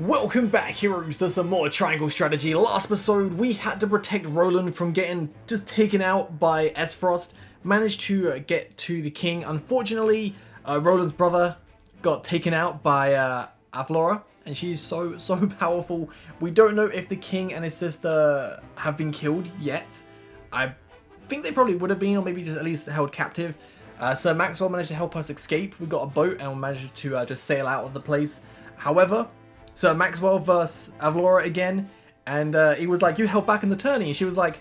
Welcome back, heroes, to some more triangle strategy. Last episode, we had to protect Roland from getting just taken out by Aesfrost. Managed to get to the king. Unfortunately, Roland's brother got taken out by Avlora, and she's so powerful. We don't know if the king and his sister have been killed yet. I think they probably would have been, or maybe just at least held captive. Sir Maxwell managed to help us escape. We got a boat and we managed to just sail out of the place. However, Sir Maxwell versus Avlora again, and he was like, you held back in the tourney, and she was like,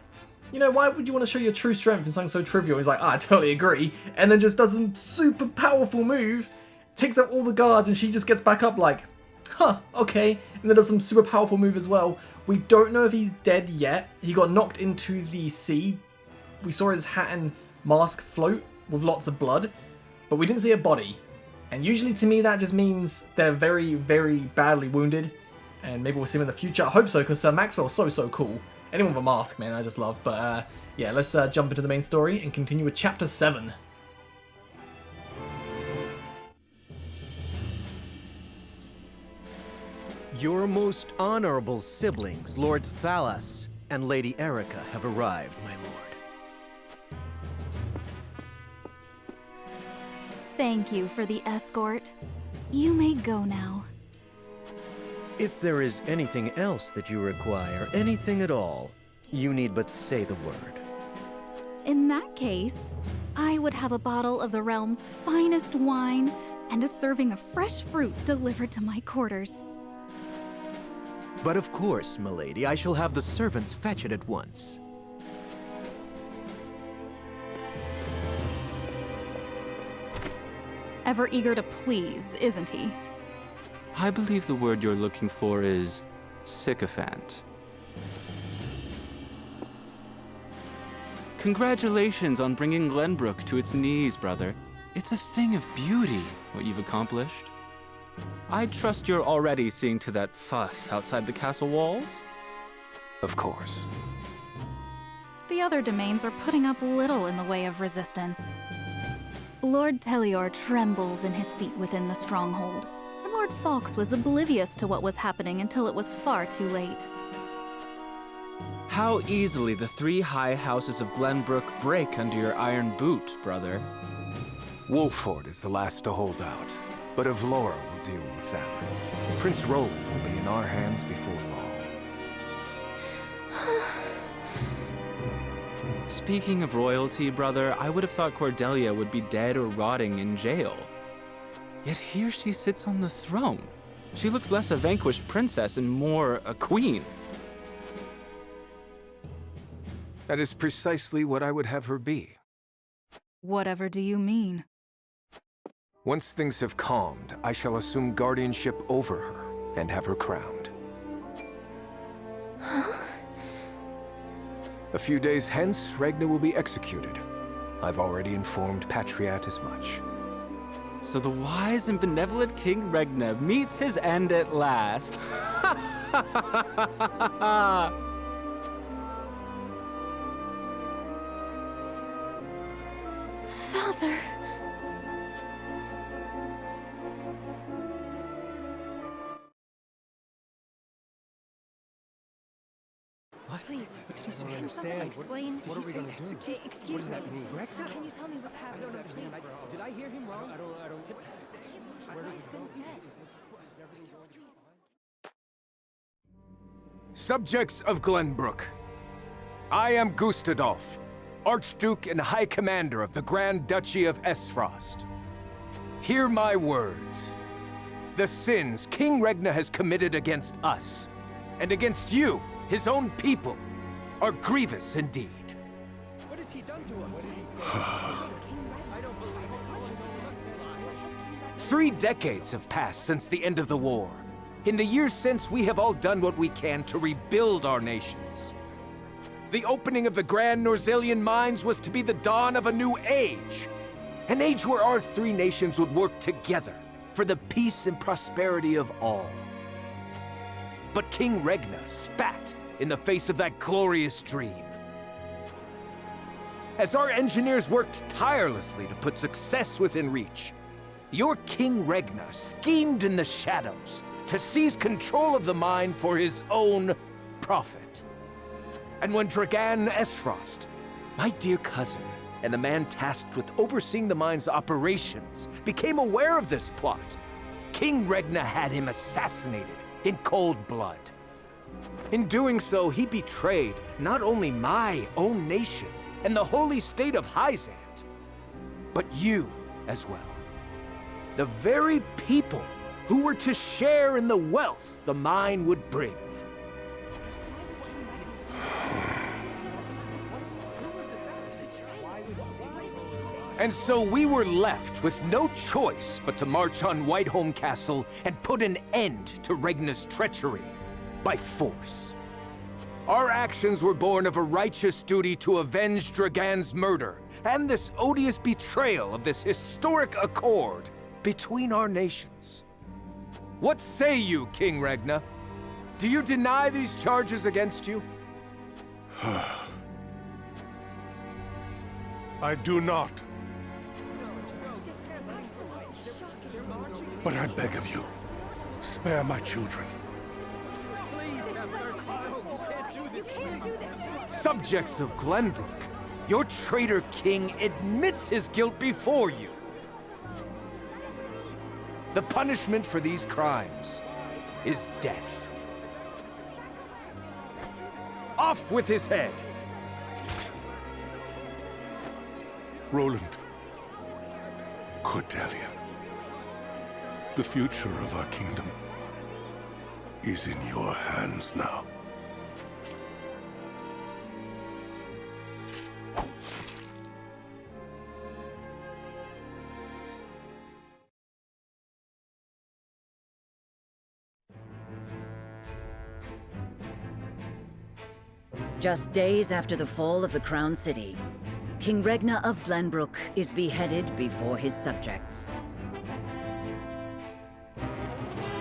you know, why would you want to show your true strength in something so trivial? He's like, I totally agree, and then just does a super powerful move, takes out all the guards, and she just gets back up like, huh, okay, and then does some super powerful move as well. We don't know if he's dead yet. He got knocked into the sea. We saw his hat and mask float with lots of blood, but we didn't see a body. And usually to me that just means they're very badly wounded, and maybe we'll see them in the future. I hope so, because Maxwell's so cool. Anyone with a mask, man, I just love. But yeah, let's jump into the main story and continue with Chapter 7. Your most honorable siblings, Lord Thalas and Lady Erica, have arrived, my lord. Thank you for the escort. You may go now. If there is anything else that you require, anything at all, you need but say the word. In that case, I would have a bottle of the realm's finest wine and a serving of fresh fruit delivered to my quarters. But of course, milady, I shall have the servants fetch it at once. Ever eager to please, isn't he? I believe the word you're looking for is sycophant. Congratulations on bringing Glenbrook to its knees, brother. It's a thing of beauty, what you've accomplished. I trust you're already seeing to that fuss outside the castle walls? Of course. The other domains are putting up little in the way of resistance. Lord Telior trembles in his seat within the stronghold, and Lord Fawkes was oblivious to what was happening until it was far too late. How easily the three high houses of Glenbrook break under your iron boot, brother. Wolfort is the last to hold out, but Avlora will deal with that. Prince Roland will be in our hands before long. Speaking of royalty, brother, I would have thought Cordelia would be dead or rotting in jail. Yet here she sits on the throne. She looks less a vanquished princess and more a queen. That is precisely what I would have her be. Whatever do you mean? Once things have calmed, I shall assume guardianship over her and have her crowned. A few days hence, Regna will be executed. I've already informed Patriat as much. So the wise and benevolent King Regna meets his end at last. Father! Please, can someone explain? What are we going to do? Excuse me. Can you tell me what's happening? Did I hear him wrong? I don't. What has been said? Subjects of Glenbrook, I am Gustadolf, Archduke and High Commander of the Grand Duchy of Aesfrost. Hear my words. The sins King Regna has committed against us, and against you, his own people, are grievous indeed. What has he done to us? 3 decades have passed since the end of the war. In the years since, we have all done what we can to rebuild our nations. The opening of the Grand Norzelian mines was to be the dawn of a new age. An age where our 3 nations would work together for the peace and prosperity of all. But King Regna spat in the face of that glorious dream. As our engineers worked tirelessly to put success within reach, your King Regna schemed in the shadows to seize control of the mine for his own profit. And when Dragan Aesfrost, my dear cousin, and the man tasked with overseeing the mine's operations, became aware of this plot, King Regna had him assassinated in cold blood. In doing so, he betrayed not only my own nation and the holy state of Hyzant, but you as well. The very people who were to share in the wealth the mine would bring. And so we were left with no choice but to march on Whiteholm Castle and put an end to Regna's treachery by force. Our actions were born of a righteous duty to avenge Dragan's murder and this odious betrayal of this historic accord between our nations. What say you, King Regna? Do you deny these charges against you? I do not. But I beg of you, spare my children. Subjects of Glenbrook, your traitor king admits his guilt before you. The punishment for these crimes is death. Off with his head! Roland, Cordelia, the future of our kingdom is in your hands now. Just days after the fall of the Crown City, King Regna of Glenbrook is beheaded before his subjects.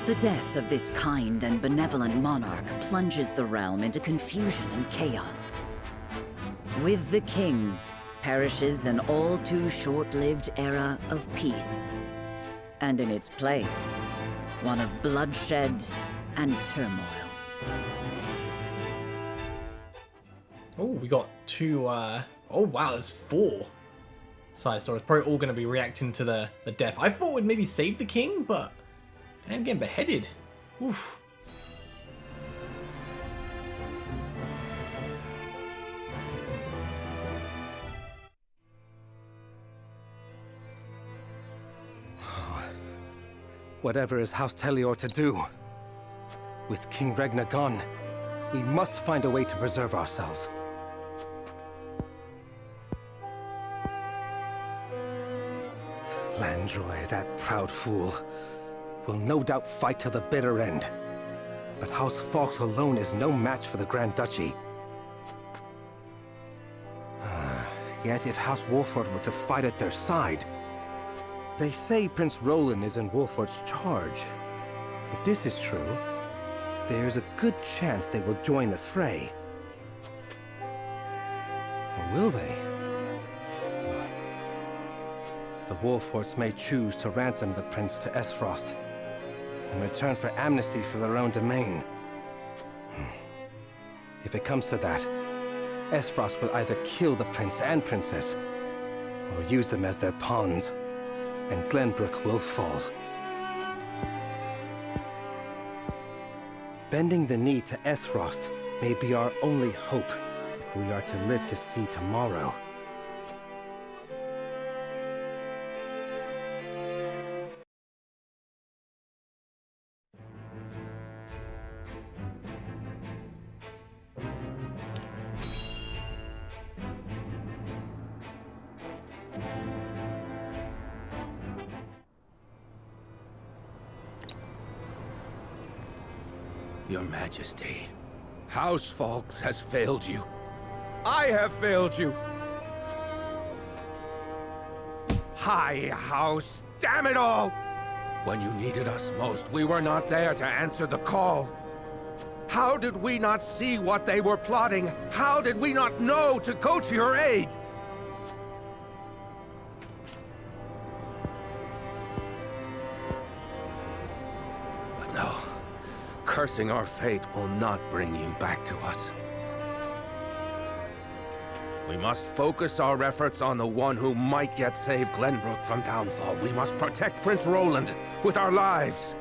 The death of this kind and benevolent monarch plunges the realm into confusion and chaos. With the king perishes an all too short-lived era of peace, and in its place, one of bloodshed and turmoil. Oh, we got two, oh wow, there's 4 side stories. Probably all going to be reacting to the death. I thought we'd maybe save the king, but damn, getting beheaded. Oof. Whatever is House Telior to do? With King Regna gone, we must find a way to preserve ourselves. Landroy, that proud fool, will no doubt fight till the bitter end. But House Fawkes alone is no match for the Grand Duchy. Yet if House Wolfort were to fight at their side... They say Prince Roland is in Wolfort's charge. If this is true, there's a good chance they will join the fray. Or will they? The Wolforts may choose to ransom the prince to Aesfrost, in return for amnesty for their own domain. If it comes to that, Aesfrost will either kill the prince and princess, or use them as their pawns, and Glenbrook will fall. Bending the knee to Aesfrost may be our only hope if we are to live to see tomorrow. Your Majesty, House Fawkes has failed you. I have failed you. High House, damn it all! When you needed us most, we were not there to answer the call. How did we not see what they were plotting? How did we not know to go to your aid? But no. cursing our fate will not bring you back to us. We must focus our efforts on the one who might yet save Glenbrook from downfall. We must protect Prince Roland with our lives.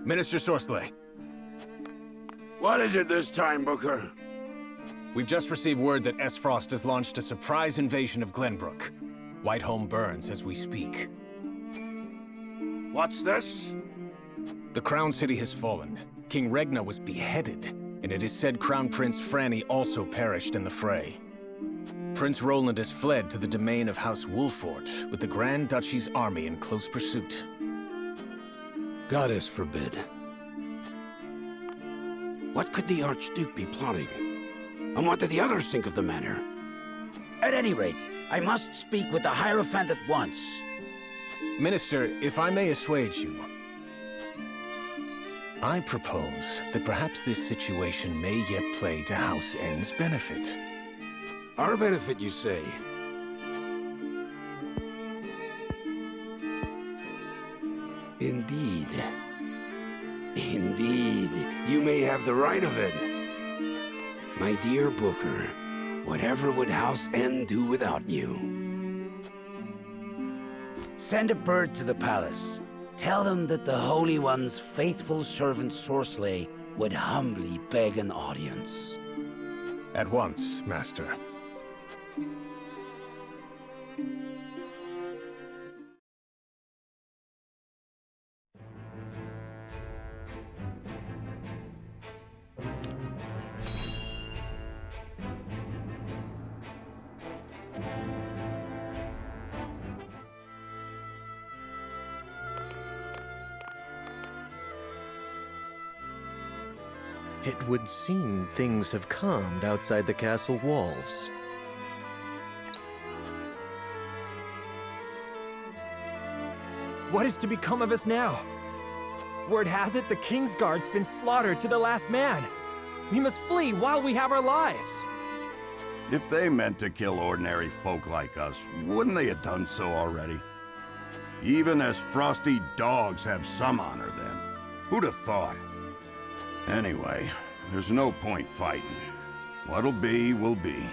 Minister Sorsley, What is it this time, Booker? we've just received word that Aesfrost has launched a surprise invasion of Glenbrook. Whiteholm burns as we speak. What's this? The Crown City has fallen. King Regna was beheaded, and it is said Crown Prince Franny also perished in the fray. Prince Roland has fled to the domain of House Wolfort, with the Grand Duchy's army in close pursuit. Goddess forbid. What could the Archduke be plotting? And what did the others think of the matter? At any rate, I must speak with the Hierophant at once. Minister, if I may assuage you, I propose that perhaps this situation may yet play to House N's benefit. Our benefit, you say? Indeed. Indeed, you may have the right of it. My dear Booker, whatever would House N do without you? Send a bird to the palace. Tell them that the Holy One's faithful servant Sorsley would humbly beg an audience. At once, Master. It would seem things have calmed outside the castle walls. What is to become of us now? Word has it the King's Guard's been slaughtered to the last man. We must flee while we have our lives. If they meant to kill ordinary folk like us, wouldn't they have done so already? Even as frosty dogs have some honor then. Who'd have thought? Anyway, there's no point fighting. What'll be, will be.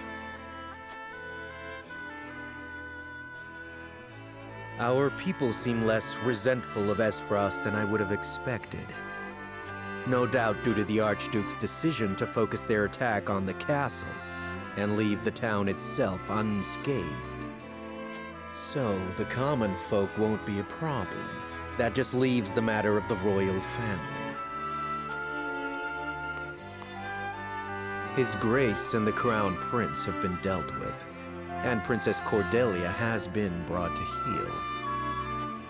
Our people seem less resentful of Aesfrost than I would have expected. No doubt due to the Archduke's decision to focus their attack on the castle and leave the town itself unscathed. So the common folk won't be a problem. That just leaves the matter of the royal family. His Grace and the Crown Prince have been dealt with, and Princess Cordelia has been brought to heel.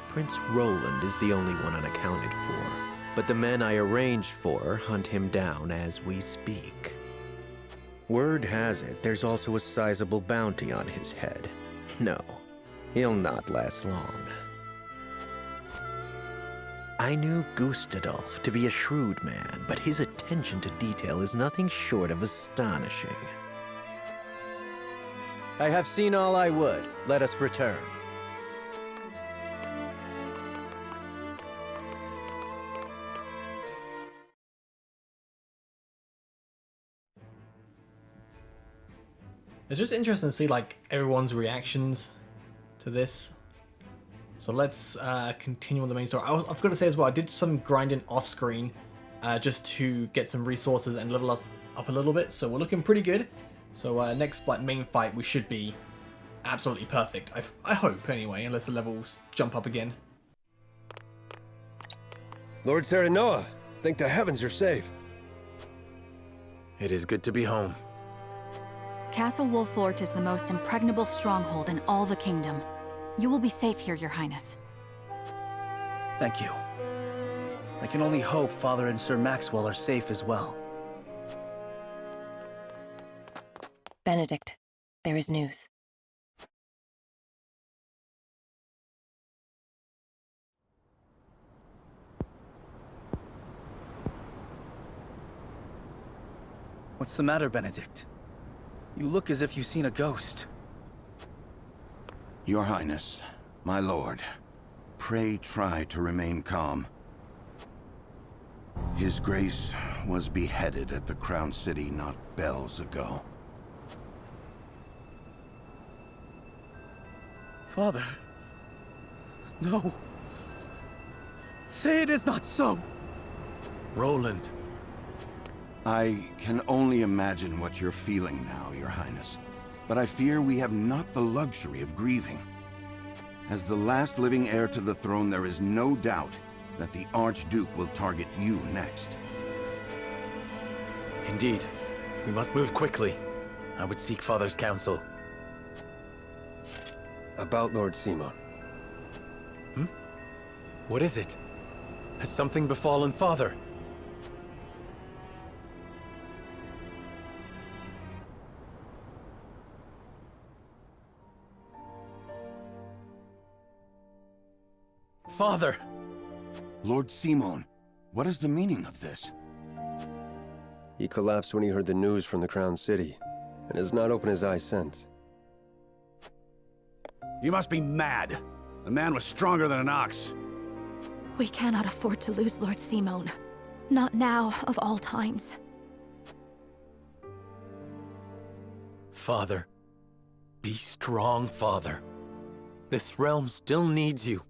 Prince Roland is the only one unaccounted for, but the men I arranged for hunt him down as we speak. Word has it there's also a sizable bounty on his head. No, he'll not last long. I knew Gustadolf to be a shrewd man, but his attention to detail is nothing short of astonishing. I have seen all I would. Let us return. It's just interesting to see like everyone's reactions to this. So let's continue on the main story. I've got to say as well, I did some grinding off screen just to get some resources and level us up a little bit. So we're looking pretty good. So next like main fight, we should be absolutely perfect. I hope anyway, unless the levels jump up again. Lord Serenoa, thank the heavens you're safe. It is good to be home. Castle Wolfort is the most impregnable stronghold in all the kingdom. You will be safe here, Your Highness. Thank you. I can only hope Father and Sir Maxwell are safe as well. Benedict, There is news. What's the matter, Benedict? You look as if you've seen a ghost. Your Highness, my lord, pray try to remain calm. His Grace was beheaded at the Crown City not bells ago. Father. No. Say it is not so. Roland. I can only imagine what you're feeling now, Your Highness. But I fear we have not the luxury of grieving. As the last living heir to the throne, there is no doubt that the Archduke will target you next. Indeed. We must move quickly. I would seek Father's counsel. About Lord Simon. What is it? Has something befallen Father? Father! Lord Simon, what is the meaning of this? He collapsed when he heard the news from the Crown City, and has not opened his eyes since. You must be mad. The man was stronger than an ox. We cannot afford to lose Lord Simon. Not now, of all times. Father. Be strong, Father. This realm still needs you.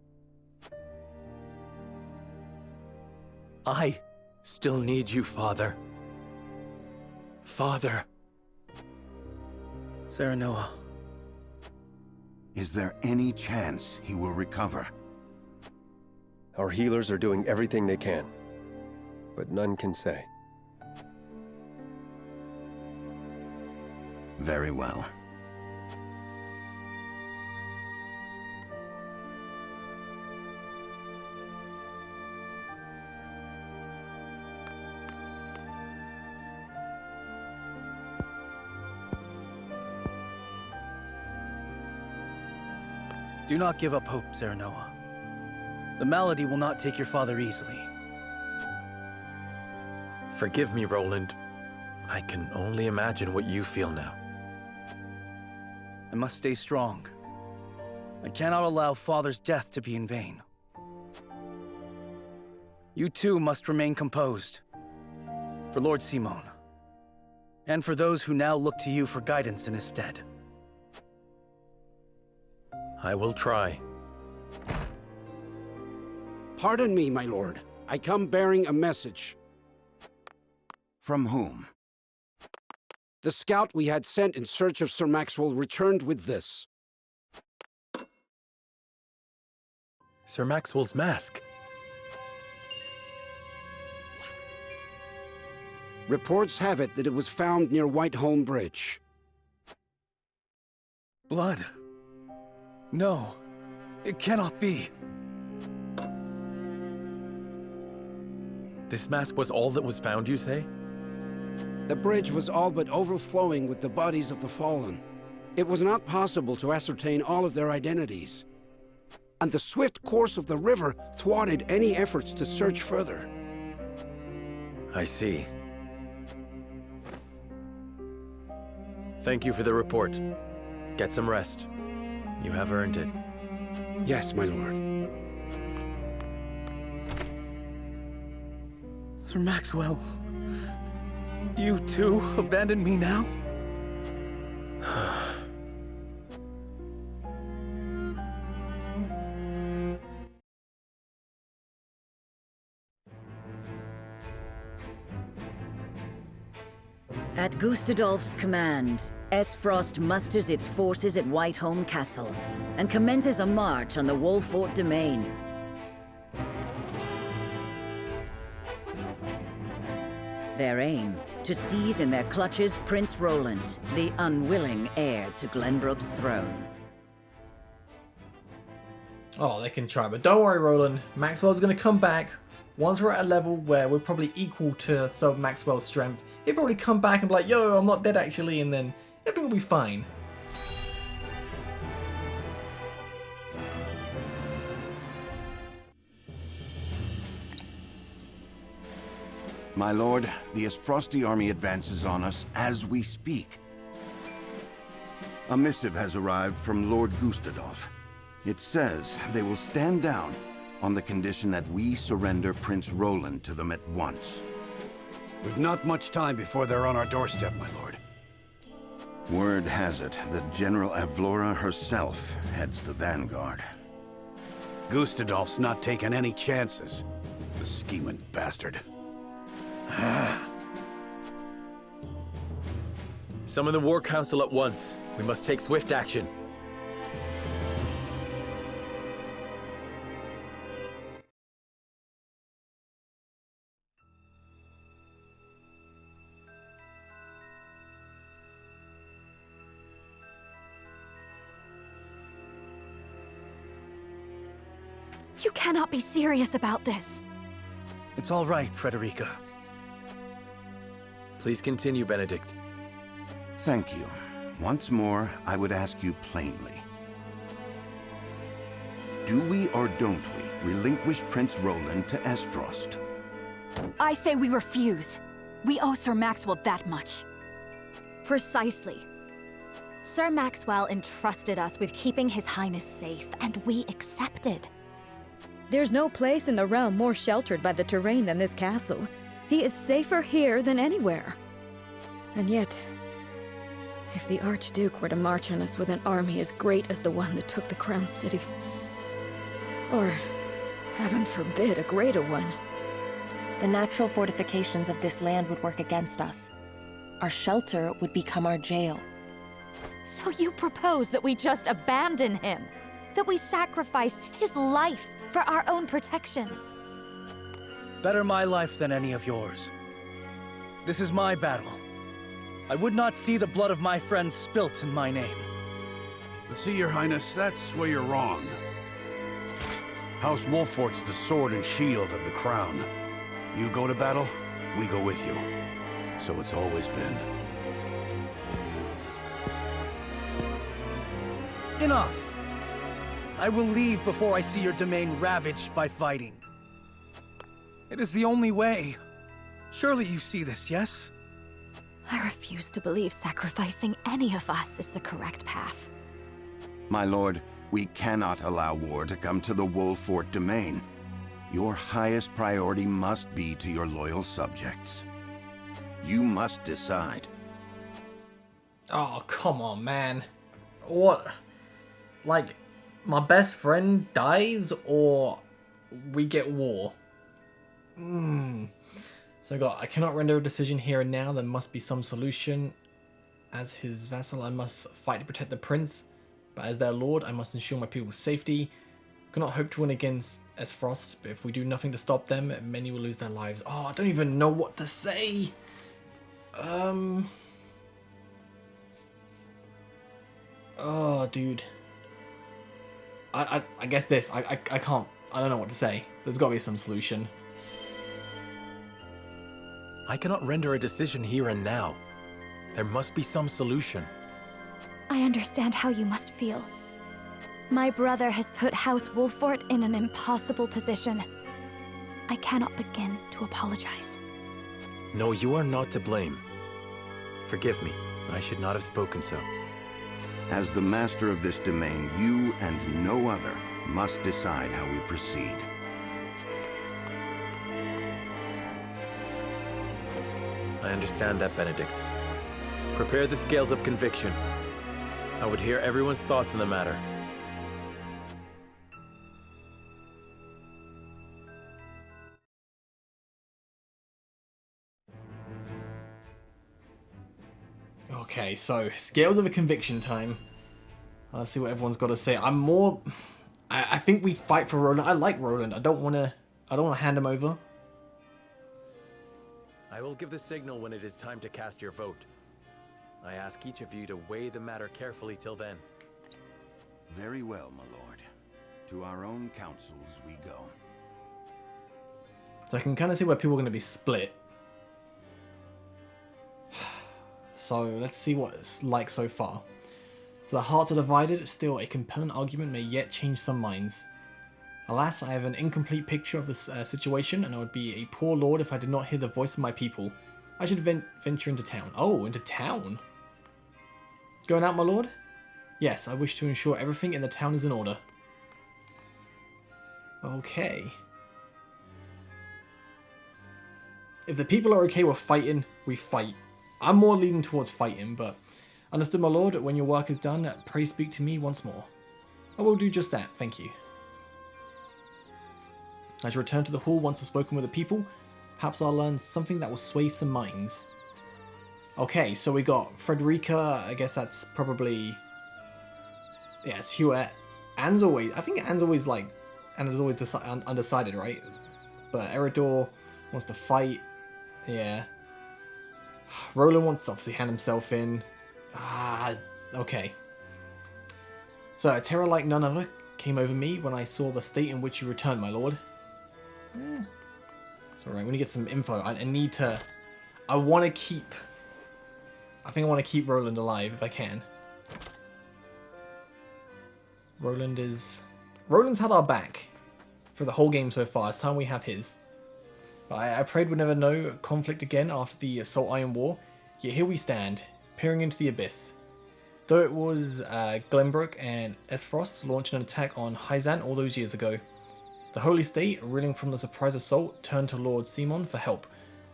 I still need you, Father. Father. Serenoa. Is there any chance he will recover? Our healers are doing everything they can, but none can say. Very well. Do not give up hope, Serenoa. The malady will not take your father easily. Forgive me, Roland. I can only imagine what you feel now. I must stay strong. I cannot allow Father's death to be in vain. You too must remain composed. For Lord Simon. And for those who now look to you for guidance in his stead. I will try. Pardon me, my lord. I come bearing a message. From whom? The scout we had sent in search of Sir Maxwell returned with this. Sir Maxwell's mask. Reports have it that it was found near Whiteholm Bridge. Blood. No, it cannot be. This mask was all that was found, you say? The bridge was all but overflowing with the bodies of the fallen. It was not possible to ascertain all of their identities. And the swift course of the river thwarted any efforts to search further. I see. Thank you for the report. Get some rest. You have earned it. Yes, my lord. Sir Maxwell, you too abandon me now? At Gustadolf's command, Aesfrost musters its forces at Whiteholm Castle and commences a march on the Wolfort domain. Their aim, to seize in their clutches Prince Roland, the unwilling heir to Glenbrook's throne. Oh, they can try, but don't worry, Roland. Maxwell's going to come back. Once we're at a level where we're probably equal to Maxwell's strength, he'll probably come back and be like, yo, I'm not dead actually, and then everything will be fine. My lord, the Aesfrosti army advances on us as we speak. A missive has arrived from Lord Gustadolf. It says they will stand down on the condition that we surrender Prince Roland to them at once. We've not much time before they're on our doorstep, my lord. Word has it that General Avlora herself heads the vanguard. Gustadolf's not taking any chances. The scheming bastard. Summon the War Council at once. We must take swift action. You cannot be serious about this. It's all right, Frederica. Please continue, Benedict. Thank you. Once more, I would ask you plainly. Do we or don't we relinquish Prince Roland to Aesfrost? I say we refuse. We owe Sir Maxwell that much. Precisely. Sir Maxwell entrusted us with keeping His Highness safe, and we accepted. There's no place in the realm more sheltered by the terrain than this castle. He is safer here than anywhere. And yet, if the Archduke were to march on us with an army as great as the one that took the Crown City, or, heaven forbid, a greater one, the natural fortifications of this land would work against us. Our shelter would become our jail. So you propose that we just abandon him? That we sacrifice his life for our own protection? Better my life than any of yours. This is my battle. I would not see the blood of my friends spilt in my name. See, Your Highness, that's where you're wrong. House Wolfort's the sword and shield of the crown. You go to battle, we go with you. So it's always been. Enough! I will leave before I see your domain ravaged by fighting. It is the only way. Surely you see this, yes? I refuse to believe sacrificing any of us is the correct path. My lord, we cannot allow war to come to the Wolfort domain. Your highest priority must be to your loyal subjects. You must decide. Oh, come on, man. What? Like, my best friend dies, or we get war? So I cannot render a decision here and now. There must be some solution. As his vassal, I must fight to protect the prince. But as their lord, I must ensure my people's safety. Cannot hope to win against Aesfrost, but if we do nothing to stop them, many will lose their lives. Oh, I don't even know what to say. Oh, dude. I guess this. I can't. I don't know what to say. There's got to be some solution. I cannot render a decision here and now. There must be some solution. I understand how you must feel. My brother has put House Wolfort in an impossible position. I cannot begin to apologize. No, you are not to blame. Forgive me. I should not have spoken so. As the master of this domain, you and no other must decide how we proceed. I understand that, Benedict. Prepare the scales of conviction. I would hear everyone's thoughts on the matter. Okay, so scales of a conviction time. Let's see what everyone's got to say. I think we fight for Roland. I like Roland. I don't want to hand him over. I will give the signal when it is time to cast your vote. I ask each of you to weigh the matter carefully till then. Very well, my lord. To our own councils we go. So I can kind of see where people are going to be split. So let's see what it's like so far. So the hearts are divided. Still, a compelling argument may yet change some minds. Alas, I have an incomplete picture of this situation, and I would be a poor lord if I did not hear the voice of my people. I should venture into town. Oh, into town? Going out, my lord? Yes, I wish to ensure everything in the town is in order. Okay. If the people are okay with fighting, we fight. I'm more leaning towards fighting, but understood, my lord. When your work is done, pray speak to me once more. I will do just that, thank you. I shall return to the hall once I've spoken with the people. Perhaps I'll learn something that will sway some minds. Okay, so we got Frederica. I guess that's probably... Yes, Hewitt. Anne's always... I think Anne's always like... Anne's always undecided, right? But Eridor wants to fight. Yeah. Roland wants to obviously hand himself in. Okay. So, a terror like none other came over me when I saw the state in which you returned, my lord. It's alright, we need to get some info. I need to... I want to keep... I think I want to keep Roland alive if I can. Roland's had our back for the whole game so far. It's time we have his. But I prayed we'd never know conflict again after the Salt Iron War. Yet here we stand, peering into the abyss. Though it was Glenbrook and Aesfrost launching an attack on Hyzan all those years ago. The Holy State, reeling from the surprise assault, turned to Lord Simon for help.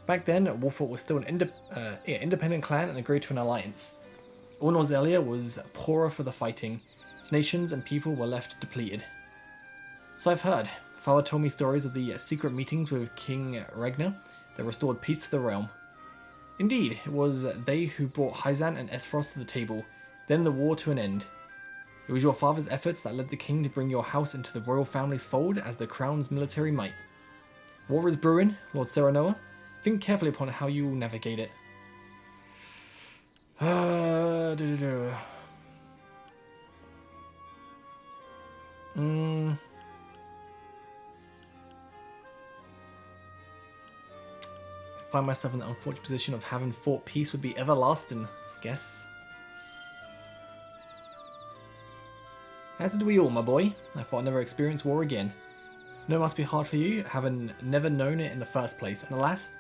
Back then, Wolfort was still an independent clan and agreed to an alliance. All Norzelia was poorer for the fighting. Its nations and people were left depleted. So I've heard. Father told me stories of the secret meetings with King Regna that restored peace to the realm. Indeed, it was they who brought Hyzan and Aesfrost to the table, then the war to an end. It was your father's efforts that led the king to bring your house into the royal family's fold as the crown's military might. War is brewing, Lord Serenoa. Think carefully upon how you will navigate it. I find myself in the unfortunate position of having thought peace would be everlasting, I guess. As did we all, my boy. I thought I'd never experience war again. No, it must be hard for you, having never known it in the first place, and alas,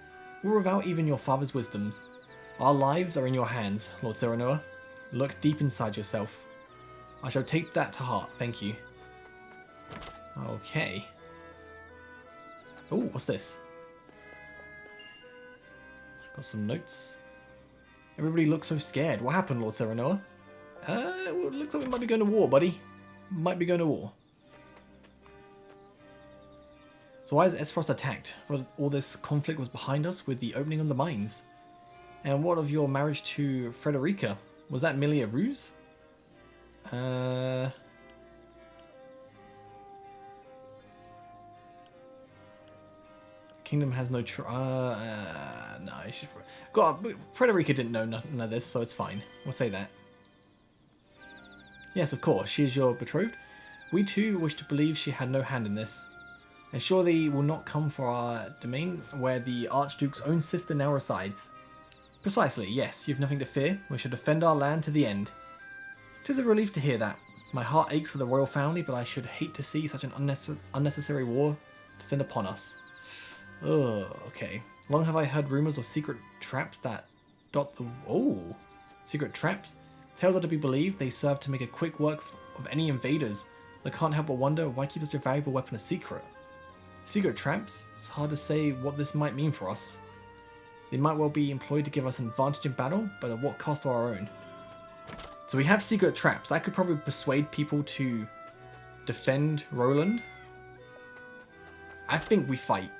we're without even your father's wisdoms. Our lives are in your hands, Lord Serenoa. Look deep inside yourself. I shall take that to heart, thank you. Okay. Oh, what's this? Got some notes. Everybody looks so scared. What happened, Lord Serenoa? Well, it looks like we might be going to war, buddy. Might be going to war. So why is Aesfrost attacked? Well, all this conflict was behind us with the opening of the mines. And what of your marriage to Frederica? Was that merely a ruse? Kingdom has no no. God, Frederica didn't know none of this, so it's fine. We'll say that. Yes, of course, she is your betrothed. We too wish to believe she had no hand in this. And surely will not come for our domain where the Archduke's own sister now resides. Precisely, yes, you've nothing to fear. We shall defend our land to the end. 'Tis a relief to hear that. My heart aches for the royal family, but I should hate to see such an unnecessary war descend upon us. Oh, okay. Long have I heard rumours of secret traps that dot the... Oh! Secret traps? Tales are to be believed they serve to make a quick work of any invaders. I can't help but wonder why keep such a valuable weapon a secret. Secret traps? It's hard to say what this might mean for us. They might well be employed to give us an advantage in battle, but at what cost to our own? So we have secret traps. That could probably persuade people to defend Roland. I think we fight.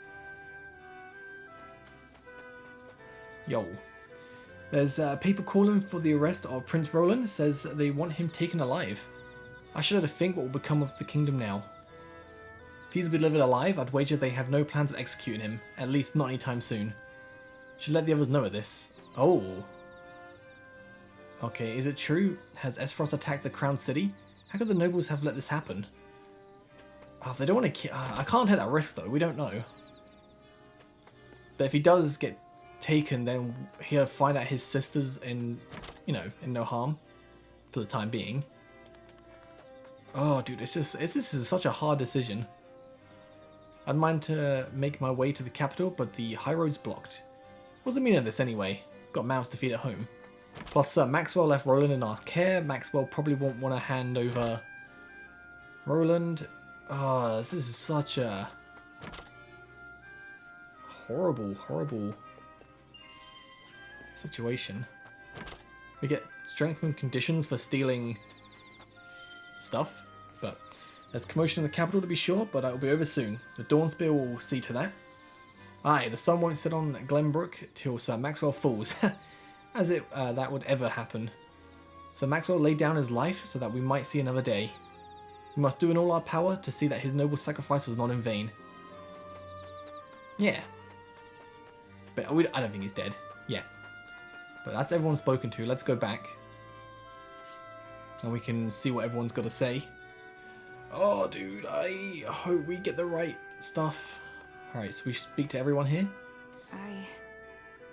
Yo. There's paper calling for the arrest of Prince Roland. Says they want him taken alive. I shudder to think what will become of the kingdom now. If he's been delivered alive, I'd wager they have no plans of executing him, at least not anytime soon. Should let the others know of this. Oh. Okay, is it true? Has Aesfrost attacked the crown city? How could the nobles have let this happen? Oh, they don't want to kill... I can't take that risk though, we don't know. But if he does get taken, then he'll find out his sisters in, you know, in no harm. For the time being. Oh, dude, this is such a hard decision. I'd mind to make my way to the capital, but the high road's blocked. What's the meaning of this anyway? Got mouths to feed at home. Plus, Maxwell left Roland in our care. Maxwell probably won't want to hand over Roland. Oh, this is such a horrible, horrible situation. We get strengthened conditions for stealing stuff, but there's commotion in the capital to be sure, but it'll be over soon. The Dawnspear will see to that. Aye, the sun won't set on Glenbrook till Sir Maxwell falls, as if that would ever happen. Sir Maxwell laid down his life so that we might see another day. We must do in all our power to see that his noble sacrifice was not in vain. Yeah. But I don't think he's dead. Yeah. But that's everyone spoken to. Let's go back. And we can see what everyone's got to say. Oh, dude, I hope we get the right stuff. Alright, so we speak to everyone here.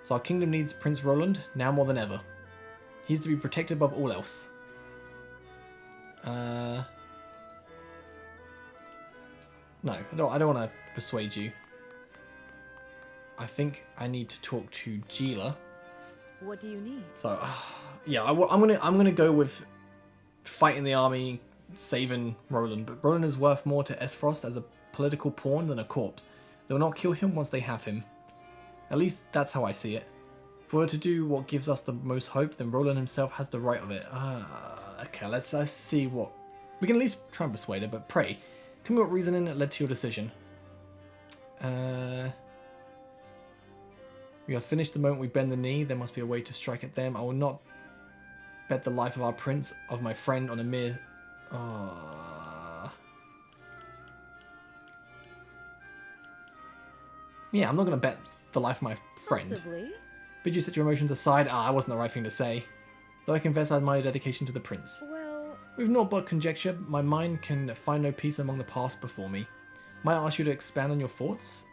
So our kingdom needs Prince Roland now more than ever. He's to be protected above all else. No, I don't want to persuade you. I think I need to talk to Gila. What do you need? So, yeah, I'm gonna go with fighting the army, saving Roland. But Roland is worth more to Aesfrost as a political pawn than a corpse. They will not kill him once they have him. At least that's how I see it. If we were to do what gives us the most hope, then Roland himself has the right of it. Okay, let's see what we can at least try and persuade her. But pray, tell me what reasoning led to your decision. We are finished the moment we bend the knee. There must be a way to strike at them. I will not bet the life of our prince, of my friend, on a mere... Yeah, I'm not going to bet the life of my friend. Possibly. Bid you set your emotions aside. That wasn't the right thing to say. Though I confess I admire your dedication to the prince. Well... With naught but conjecture, my mind can find no peace among the past before me. Might I ask you to expand on your thoughts?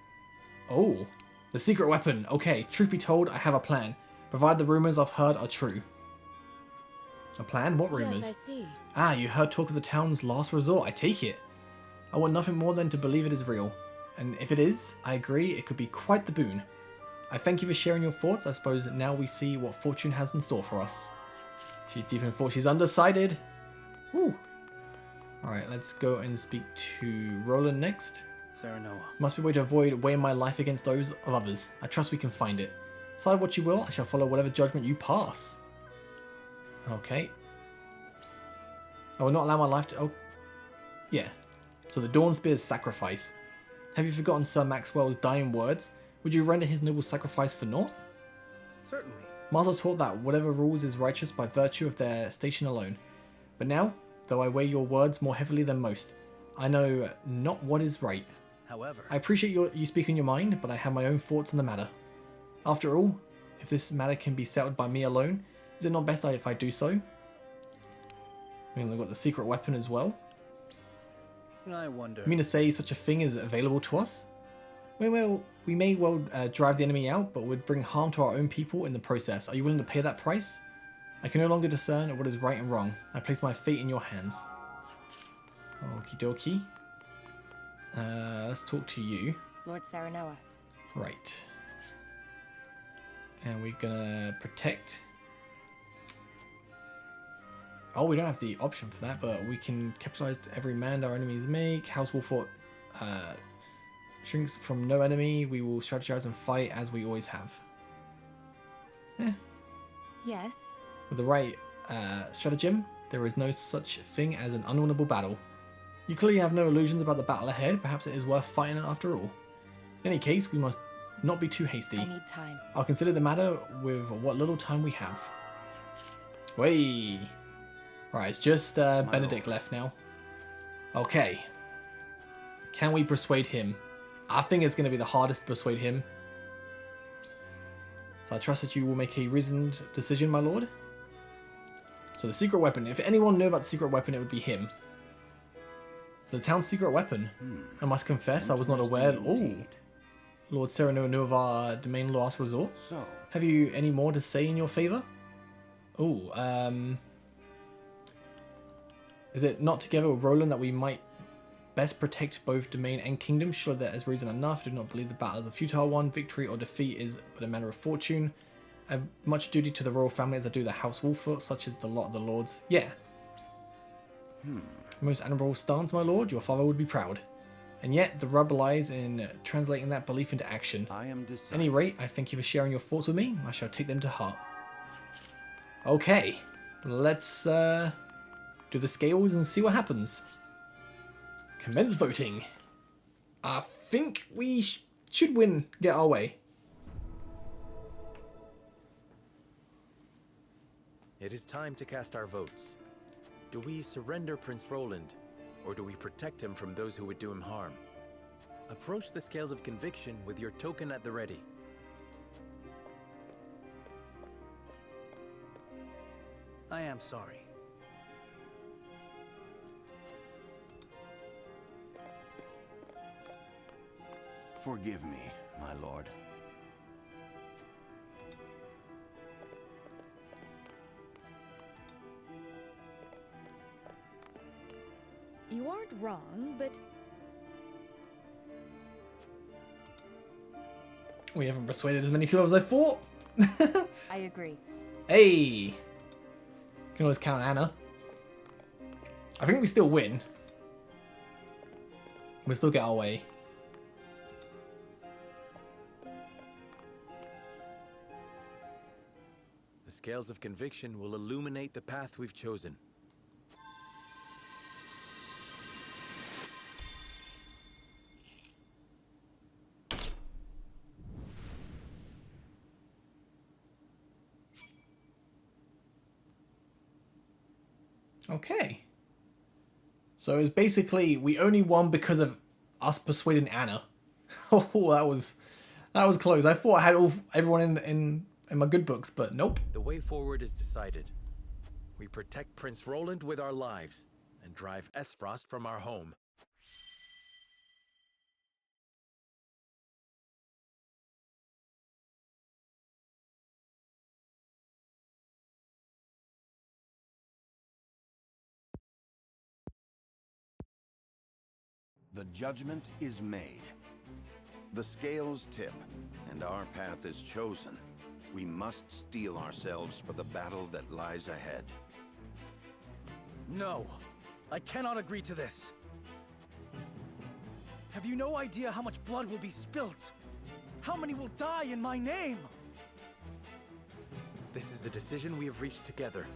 Oh, the secret weapon. Okay, truth be told, I have a plan. Provided the rumors I've heard are true. A plan? What rumors? Yes, I see. Ah, you heard talk of the town's last resort. I take it. I want nothing more than to believe it is real. And if it is, I agree, it could be quite the boon. I thank you for sharing your thoughts. I suppose now we see what fortune has in store for us. She's deep in thought. She's undecided. Woo. Alright, let's go and speak to Roland next. Serenoa. Must be a way to avoid weighing my life against those of others. I trust we can find it. Decide what you will. I shall follow whatever judgment you pass. Okay. I will not allow my life to... Oh. Yeah. So the Dawnspear's sacrifice. Have you forgotten Sir Maxwell's dying words? Would you render his noble sacrifice for naught? Certainly. Marzel taught that whatever rules is righteous by virtue of their station alone. But now, though I weigh your words more heavily than most, I know not what is right. However, I appreciate you speaking your mind, but I have my own thoughts on the matter. After all, if this matter can be settled by me alone, is it not best if I do so? I mean, they've got the secret weapon as well. I wonder. You mean to say such a thing is available to us? We may well drive the enemy out, but would bring harm to our own people in the process. Are you willing to pay that price? I can no longer discern what is right and wrong. I place my fate in your hands. Okie dokie. Let's talk to you. Lord Serenoa. Right. And we're gonna protect. Oh, we don't have the option for that, but we can capitalize every man our enemies make. House Wolfort shrinks from no enemy. We will strategize and fight as we always have. Yeah. Yes. With the right stratagem, there is no such thing as an unwinnable battle. You clearly have no illusions about the battle ahead. Perhaps it is worth fighting it after all. In any case, we must not be too hasty. I need time. I'll consider the matter with what little time we have. Way. Right, it's just Benedict left now. Okay. Can we persuade him? I think it's going to be the hardest to persuade him. So I trust that you will make a reasoned decision, my lord. So the secret weapon. If anyone knew about the secret weapon, it would be him. So the town's secret weapon. I must confess, I was not aware. Oh, Lord Serenoa knew of our domain last resort. So, have you any more to say in your favor? Oh, is it not together with Roland that we might best protect both domain and kingdom. Surely that is reason enough. I do not believe the battle is a futile one. Victory or defeat is but a matter of fortune. I have much duty to the royal family as I do the House Wolfort, such as the lot of the lords. Yeah. Most admirable stance, my lord. Your father would be proud. And yet, the rub lies in translating that belief into action. At any rate, I thank you for sharing your thoughts with me. I shall take them to heart. Okay, let's do the scales and see what happens. Commence voting. I think we should win, get our way. It is time to cast our votes. Do we surrender Prince Roland, or do we protect him from those who would do him harm? Approach the scales of conviction with your token at the ready. I am sorry. Forgive me, my lord. You aren't wrong, but we haven't persuaded as many people as I thought. I agree. Hey! Can always count Anna. I think we still win. We'll still get our way. The scales of conviction will illuminate the path we've chosen. Okay. So it's basically we only won because of us persuading Anna. Oh, that was close. I thought I had everyone in my good books, but nope. The way forward is decided. We protect Prince Roland with our lives and drive Aesfrost from our home. The judgment is made. The scales tip, and our path is chosen. We must steel ourselves for the battle that lies ahead. No, I cannot agree to this. Have you no idea how much blood will be spilt? How many will die in my name? This is a decision we have reached together.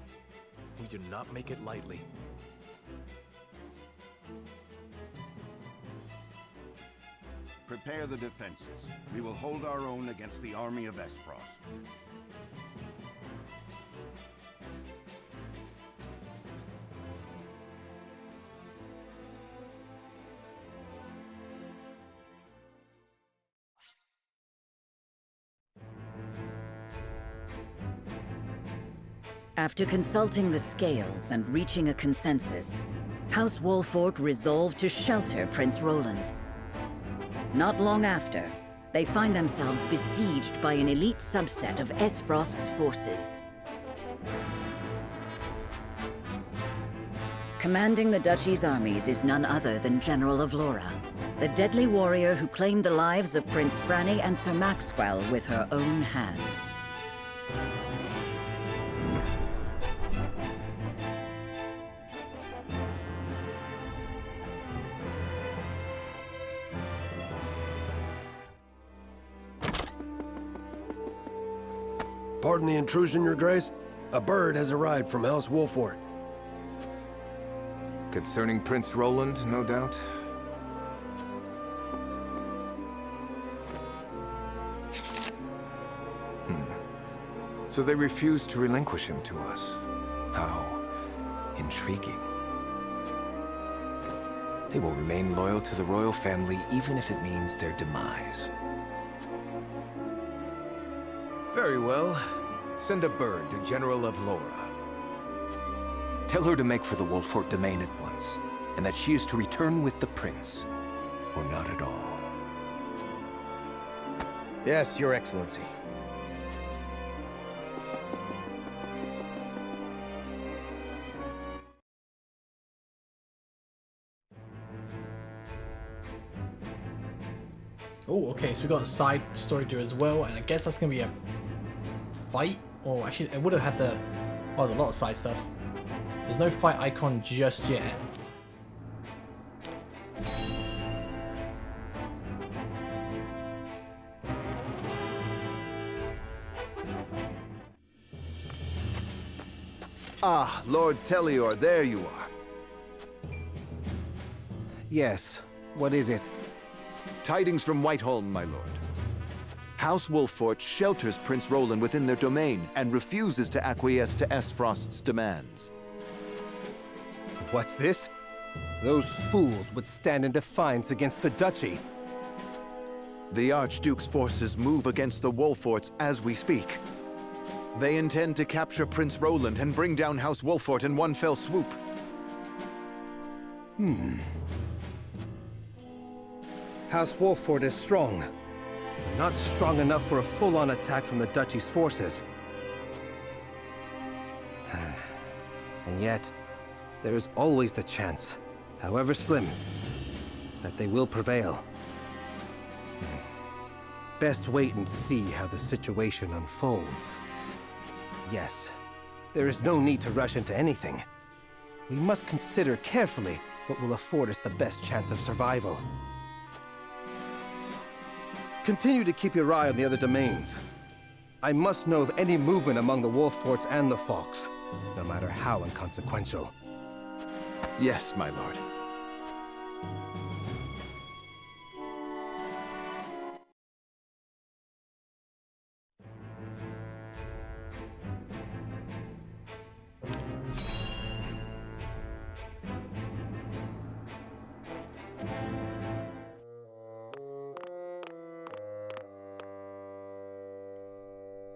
We do not make it lightly. Prepare the defenses. We will hold our own against the army of Aesfrost. After consulting the scales and reaching a consensus, House Wolfort resolved to shelter Prince Roland. Not long after, they find themselves besieged by an elite subset of Aesfrost's forces. Commanding the duchy's armies is none other than General of Laura, the deadly warrior who claimed the lives of Prince Franny and Sir Maxwell with her own hands. Pardon the intrusion, Your Grace. A bird has arrived from House Wolfort. Concerning Prince Roland, no doubt? So they refuse to relinquish him to us. How intriguing. They will remain loyal to the royal family even if it means their demise. Very well. Send a bird to General of Laura. Tell her to make for the Wolfort domain at once, and that she is to return with the prince, or not at all. Yes, Your Excellency. Oh, okay, so we got a side story to do as well, and I guess that's gonna be a fight. Or actually, it would have had the. Oh, there's a lot of side stuff. There's no fight icon just yet. Ah, Lord Telior, there you are. Yes, what is it? Tidings from Whiteholm, my lord. House Wolfort shelters Prince Roland within their domain and refuses to acquiesce to Aesfrost's demands. What's this? Those fools would stand in defiance against the duchy. The Archduke's forces move against the Wolforts as we speak. They intend to capture Prince Roland and bring down House Wolfort in one fell swoop. House Wolfort is strong, but not strong enough for a full-on attack from the duchy's forces. And yet, there is always the chance, however slim, that they will prevail. Best wait and see how the situation unfolds. Yes, there is no need to rush into anything. We must consider carefully what will afford us the best chance of survival. Continue to keep your eye on the other domains. I must know of any movement among the Wolforts and the Falks, no matter how inconsequential. Yes, my lord.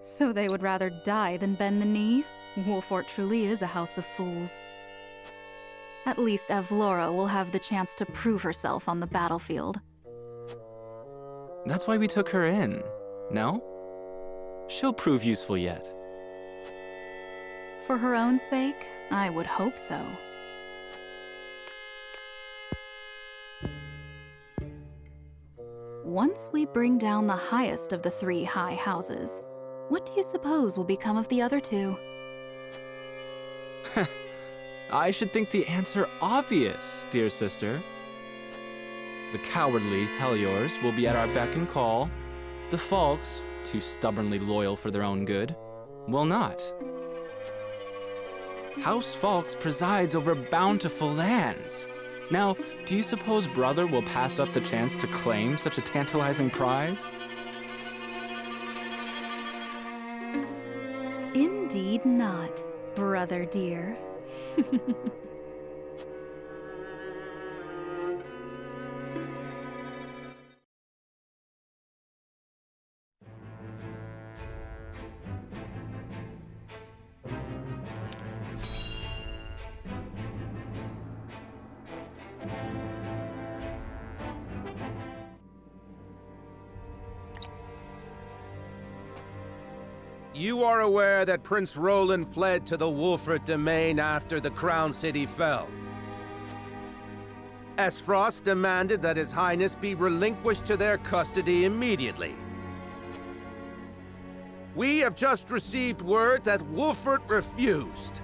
So they would rather die than bend the knee? Wolfort truly is a house of fools. At least Avlora will have the chance to prove herself on the battlefield. That's why we took her in, no? She'll prove useful yet. For her own sake, I would hope so. Once we bring down the highest of the 3 high houses, what do you suppose will become of the other 2? I should think the answer obvious, dear sister. The cowardly Teliors will be at our beck and call. The Falks, too stubbornly loyal for their own good, will not. House Falks presides over bountiful lands. Now, do you suppose Brother will pass up the chance to claim such a tantalizing prize? Indeed not, brother dear. You are aware that Prince Roland fled to the Wolfort domain after the Crown City fell. Aesfrost demanded that His Highness be relinquished to their custody immediately. We have just received word that Wolfort refused.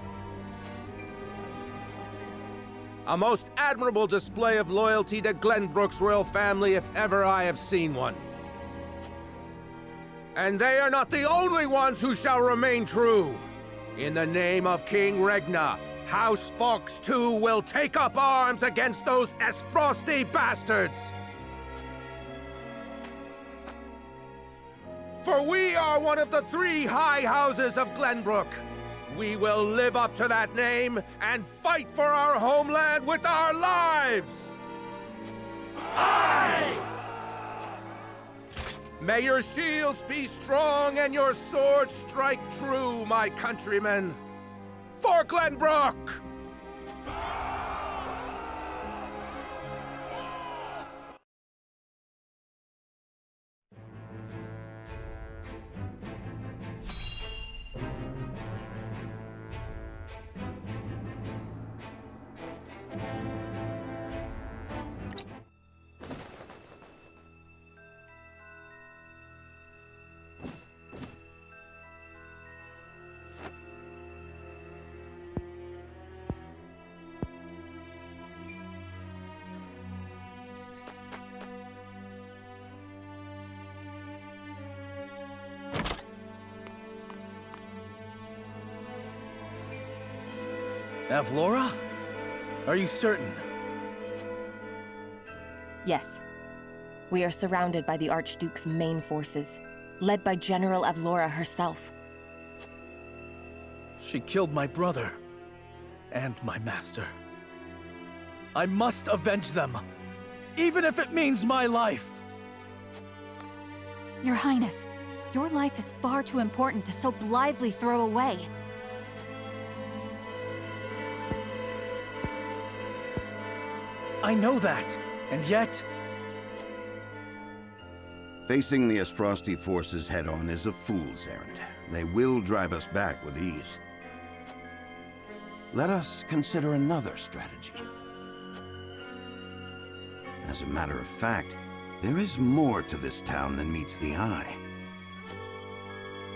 A most admirable display of loyalty to Glenbrook's royal family if ever I have seen one. And they are not the only ones who shall remain true. In the name of King Regna, House Fox too will take up arms against those Aesfrosty bastards. For we are one of the 3 high houses of Glenbrook. We will live up to that name and fight for our homeland with our lives! Aye! May your shields be strong and your swords strike true, my countrymen. For Glenbrook! Avlora? Are you certain? Yes. We are surrounded by the Archduke's main forces, led by General Avlora herself. She killed my brother. And my master. I must avenge them. Even if it means my life. Your Highness, your life is far too important to so blithely throw away. I know that, and yet... Facing the Aesfrosti forces head-on is a fool's errand. They will drive us back with ease. Let us consider another strategy. As a matter of fact, there is more to this town than meets the eye.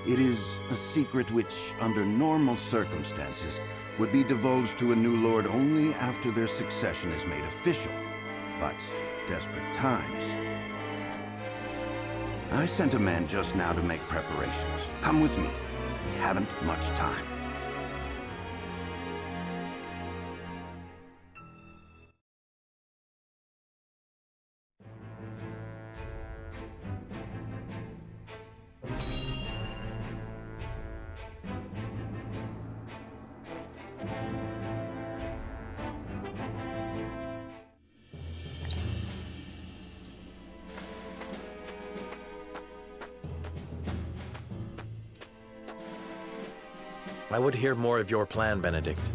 It is a secret which, under normal circumstances, would be divulged to a new lord only after their succession is made official. But desperate times. I sent a man just now to make preparations. Come with me. We haven't much time. I would hear more of your plan, Benedict.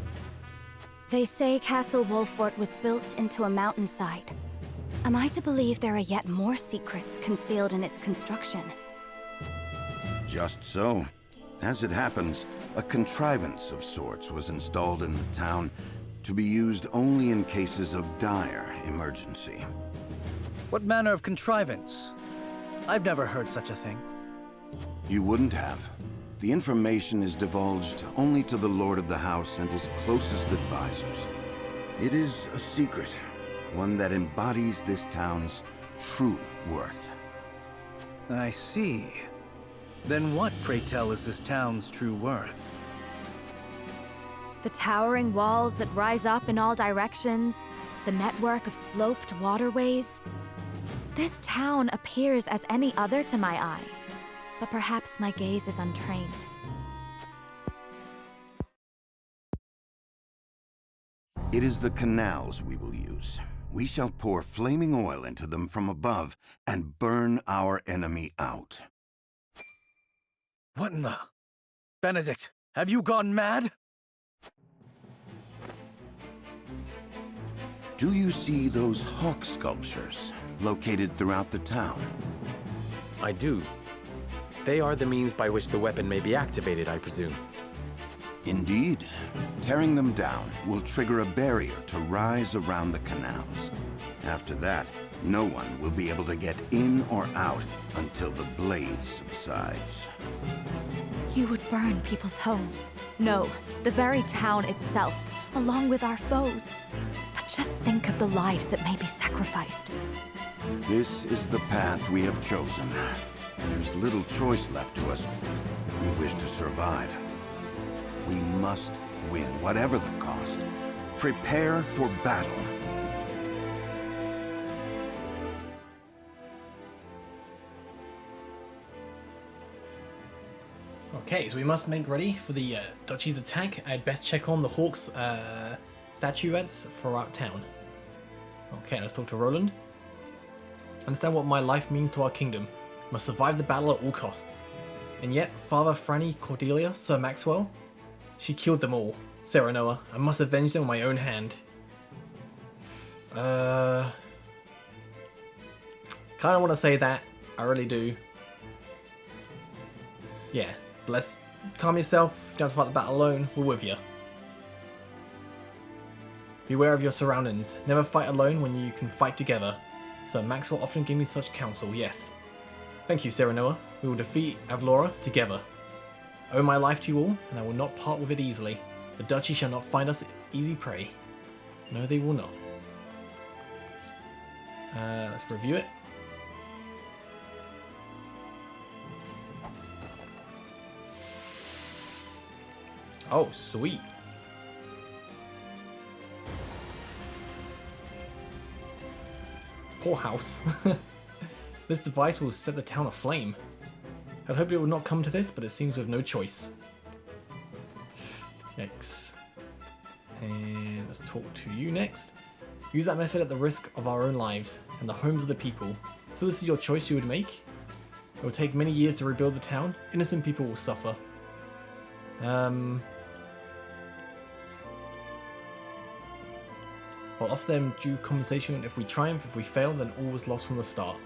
They say Castle Wolfort was built into a mountainside. Am I to believe there are yet more secrets concealed in its construction? Just so. As it happens, a contrivance of sorts was installed in the town to be used only in cases of dire emergency. What manner of contrivance? I've never heard such a thing. You wouldn't have. The information is divulged only to the Lord of the House and his closest advisors. It is a secret, one that embodies this town's true worth. I see. Then what, pray tell, is this town's true worth? The towering walls that rise up in all directions, the network of sloped waterways. This town appears as any other to my eye, but perhaps my gaze is untrained. It is the canals we will use. We shall pour flaming oil into them from above and burn our enemy out. What in the... Benedict, have you gone mad? Do you see those hawk sculptures located throughout the town? I do. They are the means by which the weapon may be activated, I presume. Indeed. Tearing them down will trigger a barrier to rise around the canals. After that, no one will be able to get in or out until the blaze subsides. You would burn people's homes. No, the very town itself, along with our foes. But just think of the lives that may be sacrificed. This is the path we have chosen. There's little choice left to us if we wish to survive. We must win, whatever the cost. Prepare for battle. Okay, so we must make ready for the Duchy's attack. I'd best check on the Hawks statuettes throughout town. Okay, let's talk to Roland. Understand what my life means to our kingdom. Must survive the battle at all costs. And yet, Father Franny, Cordelia, Sir Maxwell, she killed them all. Sarah Noah, I must avenge them with my own hand. Kinda want to say that. I really do. Yeah, but let's calm yourself. You don't have to fight the battle alone. We're with you. Beware of your surroundings. Never fight alone when you can fight together. Sir Maxwell often gave me such counsel, yes. Thank you, Sarah Noah. We will defeat Avlora together. I owe my life to you all, and I will not part with it easily. The Duchy shall not find us easy prey. No, they will not. Let's review it. Oh, sweet. poor house. This device will set the town aflame. I'd hoped it would not come to this, but it seems we have no choice. Yikes. And let's talk to you next. Use that method at the risk of our own lives and the homes of the people. So this is your choice you would make? It will take many years to rebuild the town. Innocent people will suffer. I'll offer them due compensation if we triumph. If we fail, then all was lost from the start.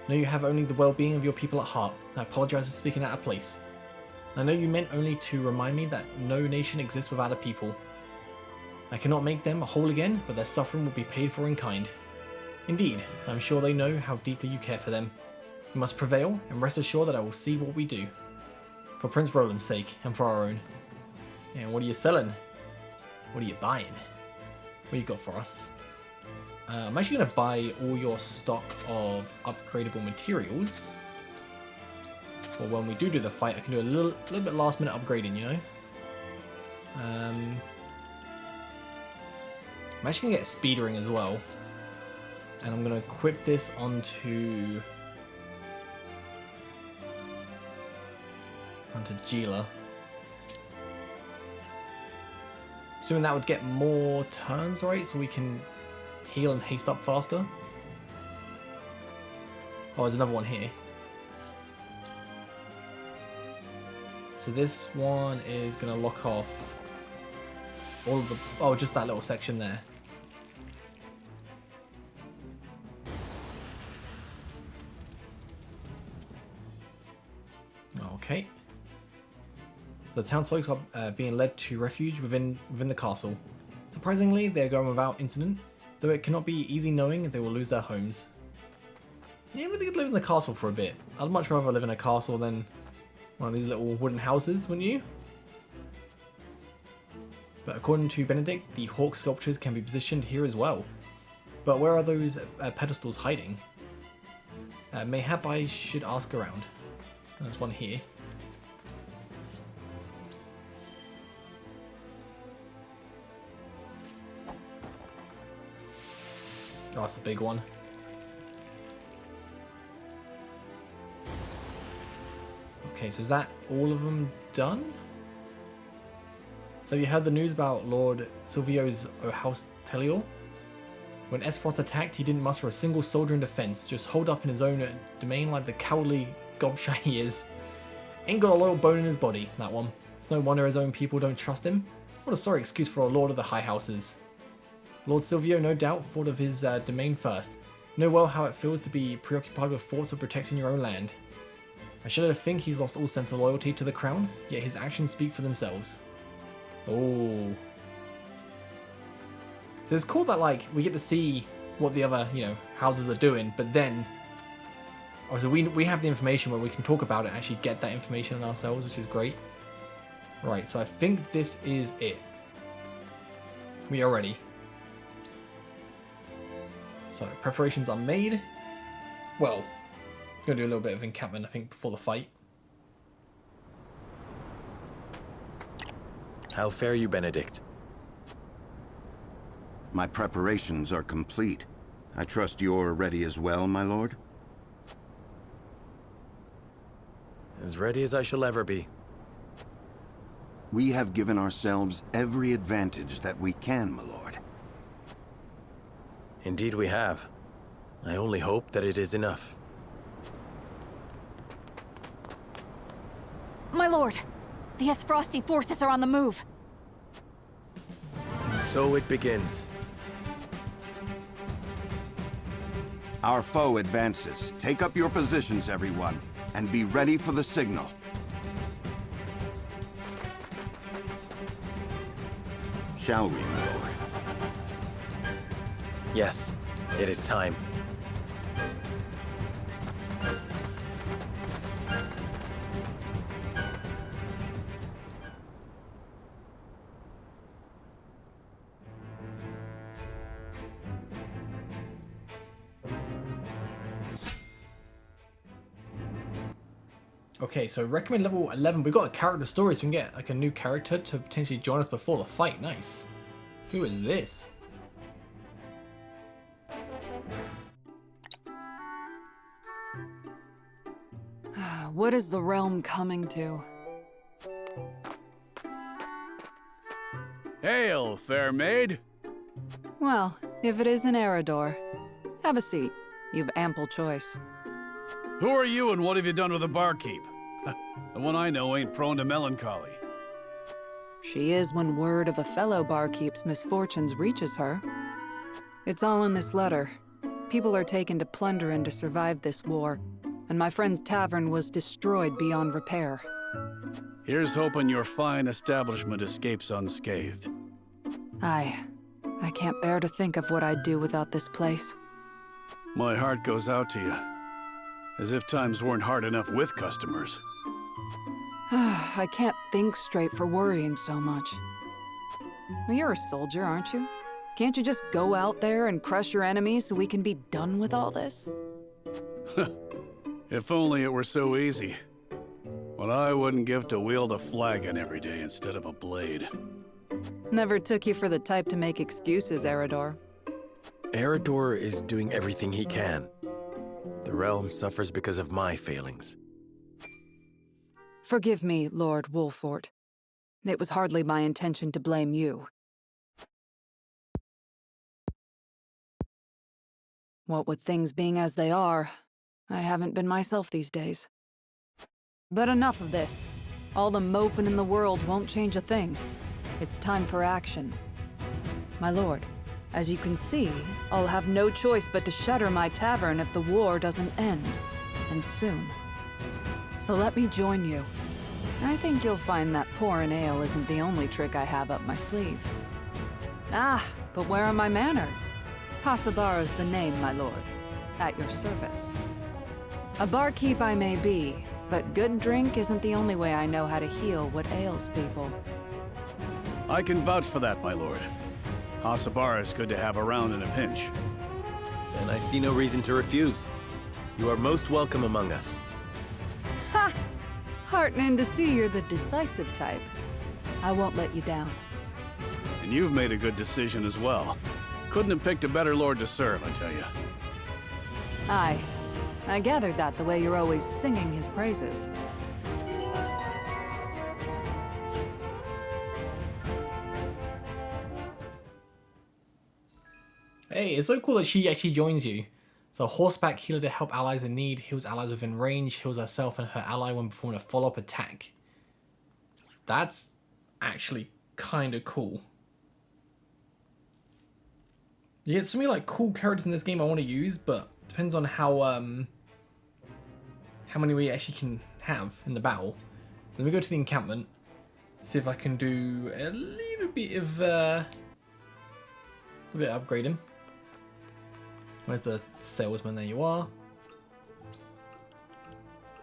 Know you have only the well-being of your people at heart. I apologize for speaking out of place. I know you meant only to remind me that no nation exists without a people. I cannot make them whole again, but their suffering will be paid for in kind. Indeed, I am sure they know how deeply you care for them. We must prevail, and rest assured that I will see what we do. For Prince Roland's sake, and for our own. And what are you selling? What are you buying? What you got for us? I'm actually going to buy all your stock of upgradable materials. For when we do the fight, I can do a little bit last minute upgrading, you know? I'm actually going to get a speed ring as well. And I'm going to equip this onto Gila. Assuming that would get more turns, right? So we can heal and haste up faster. Oh, there's another one here. So this one is going to lock off all of the... Oh, just that little section there. Okay. So the townsfolk are being led to refuge within the castle. Surprisingly, they are going without incident, though it cannot be easy knowing they will lose their homes. Yeah, I really could live in the castle for a bit. I'd much rather live in a castle than one of these little wooden houses, wouldn't you? But according to Benedict, the hawk sculptures can be positioned here as well. But where are those pedestals hiding? Mayhap I should ask around. There's one here. Oh, that's a big one. Okay, so is that all of them done? So you heard the news about Lord Silvio's house Telior? When Aesfrost attacked, he didn't muster a single soldier in defense, just holed up in his own domain like the cowardly gobshite he is. Ain't got a loyal bone in his body, that one. It's no wonder his own people don't trust him. What a sorry excuse for a lord of the high houses. Lord Silvio no doubt thought of his domain first. Know well how it feels to be preoccupied with thoughts of protecting your own land. I shudder to think he's lost all sense of loyalty to the crown, yet his actions speak for themselves. Oh. So it's cool that, like, we get to see what the other, you know, houses are doing, but then obviously we have the information where we can talk about it and actually get that information on ourselves, which is great. Right, so I think this is it. We are ready. So preparations are made. Well, gonna do a little bit of encampment, I think, before the fight. How fare you, Benedict? My preparations are complete. I trust you're ready as well, my lord? As ready as I shall ever be. We have given ourselves every advantage that we can, my lord. Indeed we have. I only hope that it is enough. My lord, the Aesfrosti forces are on the move. So it begins. Our foe advances. Take up your positions, everyone, and be ready for the signal. Shall we, my lord? Yes, it is time. Okay, so recommend level 11. We've got a character story, so we can get like a new character to potentially join us before the fight. Nice. Who is this? What is the realm coming to? Hail, fair maid. Well, if it isn't Eredor. Have a seat. You've ample choice. Who are you and what have you done with the barkeep? The one I know ain't prone to melancholy. She is when word of a fellow barkeep's misfortunes reaches her. It's all in this letter. People are taken to plunder and to survive this war, and my friend's tavern was destroyed beyond repair. Here's hoping your fine establishment escapes unscathed. I can't bear to think of what I'd do without this place. My heart goes out to you. As if times weren't hard enough with customers. I can't think straight for worrying so much. Well, you're a soldier, aren't you? Can't you just go out there and crush your enemies so we can be done with all this? If only it were so easy. What I wouldn't give to wield a flagon every day instead of a blade. Never took you for the type to make excuses, Eredor. Eredor is doing everything he can. The realm suffers because of my failings. Forgive me, Lord Wolfort. It was hardly my intention to blame you. What with things being as they are, I haven't been myself these days. But enough of this. All the moping in the world won't change a thing. It's time for action. My lord, as you can see, I'll have no choice but to shutter my tavern if the war doesn't end, and soon. So let me join you. I think you'll find that pouring ale isn't the only trick I have up my sleeve. Ah, but where are my manners? Hasabara's the name, my lord. At your service. A barkeep I may be, but good drink isn't the only way I know how to heal what ails people. I can vouch for that, my lord. Hasabara is good to have around in a pinch. And I see no reason to refuse. You are most welcome among us. Ha! Heartening to see you're the decisive type. I won't let you down. And you've made a good decision as well. Couldn't have picked a better lord to serve, I tell you. Aye. I gathered that the way you're always singing his praises. Hey, it's so cool that she actually joins you. So horseback healer to help allies in need, heals allies within range, heals herself and her ally when performing a follow-up attack. That's actually kind of cool. You get so many like cool characters in this game I want to use, but depends on how many we actually can have in the battle. Let me go to the encampment, see if I can do a little bit of upgrading. Where's the salesman? There you are.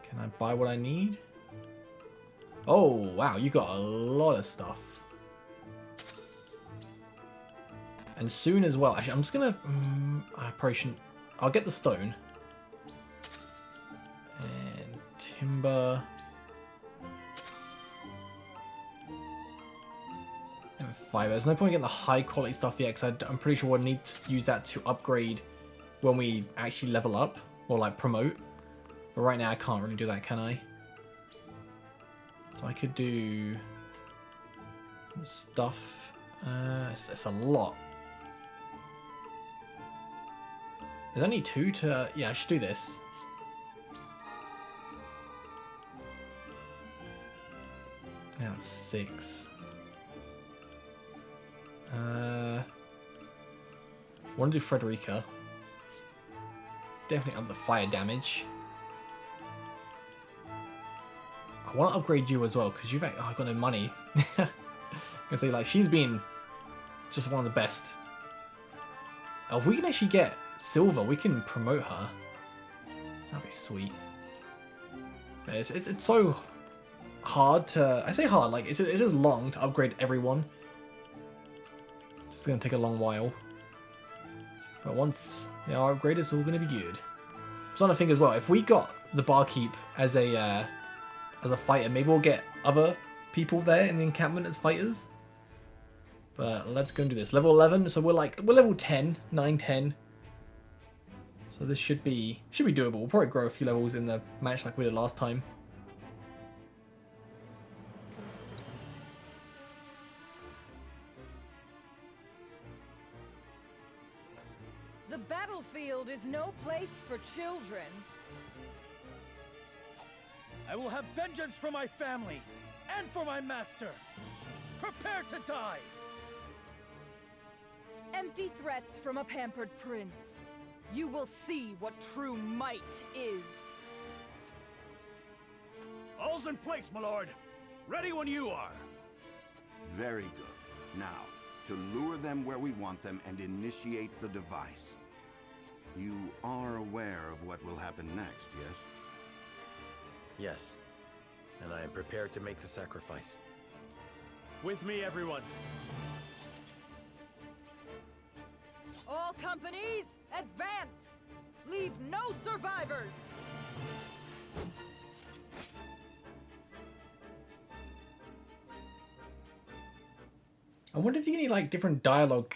Can I buy what I need? Oh wow, you got a lot of stuff. And soon as well. Actually, I'm just gonna. I probably shouldn't. I'll get the stone. And timber. And fiber. There's no point getting the high quality stuff yet, because I'm pretty sure we'll need to use that to upgrade when we actually level up or like promote. But right now I can't really do that, can I? So I could do stuff. It's a lot. There's only 2 to... Yeah, I should do this. Now it's 6. I want to do Frederica. Definitely up the fire damage. I want to upgrade you as well, because you've... Oh, I've got no money. I'm gonna say, like, she's been just one of the best. Oh, if we can actually get silver, we can promote her. That'd be sweet. It's so hard to... I say hard, like, it's just long to upgrade everyone. It's gonna take a long while. But once they are upgraded, it's all gonna be good. So on a thing as well, if we got the barkeep as a fighter, maybe we'll get other people there in the encampment as fighters. But let's go and do this. Level 11, so we're level 10, 9, 10. So this should be doable. We'll probably grow a few levels in the match like we did last time. The battlefield is no place for children. I will have vengeance for my family and for my master. Prepare to die! Empty threats from a pampered prince. You will see what true might is. All's in place, my lord. Ready when you are. Very good. Now, to lure them where we want them and initiate the device. You are aware of what will happen next, yes? Yes, and I am prepared to make the sacrifice. With me, everyone. All companies, advance! Leave no survivors! I wonder if you get any like different dialogue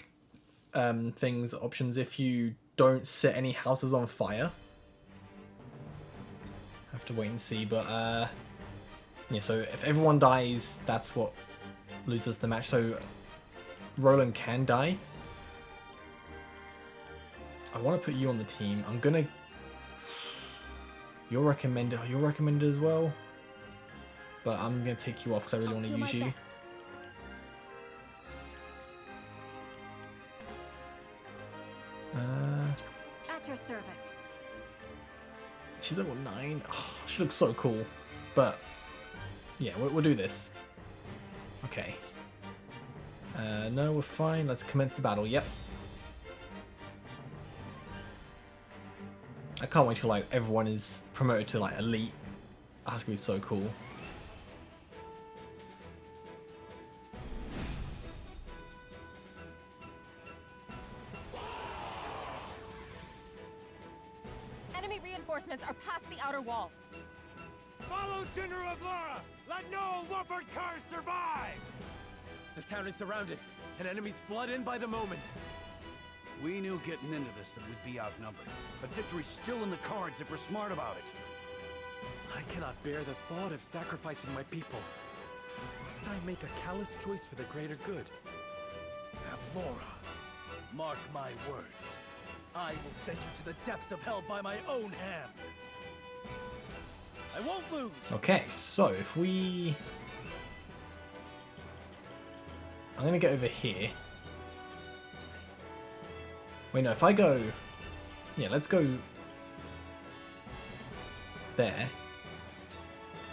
things, options if you don't set any houses on fire. Have to wait and see, but yeah, so if everyone dies, that's what loses the match. So Roland can die. I want to put you on the team. I'm gonna... You're recommended as well. But I'm gonna take you off because I really want to use you. At your service. She's level 9. Oh, she looks so cool. But yeah, we'll do this. Okay. No, we're fine. Let's commence the battle. Yep. I can't wait till like everyone is promoted to like elite. That's gonna be so cool. Enemy reinforcements are past the outer wall. Follow General of Laura! Let no Wolfort cars survive! The town is surrounded, and enemies flood in by the moment. We knew getting into this that we'd be outnumbered, but victory's still in the cards if we're smart about it. I cannot bear the thought of sacrificing my people. Must I make a callous choice for the greater good? Laura, mark my words. I will send you to the depths of hell by my own hand. I won't lose. Okay, so if we... I'm gonna get over here. Wait, no, if I go... Yeah, let's go... there.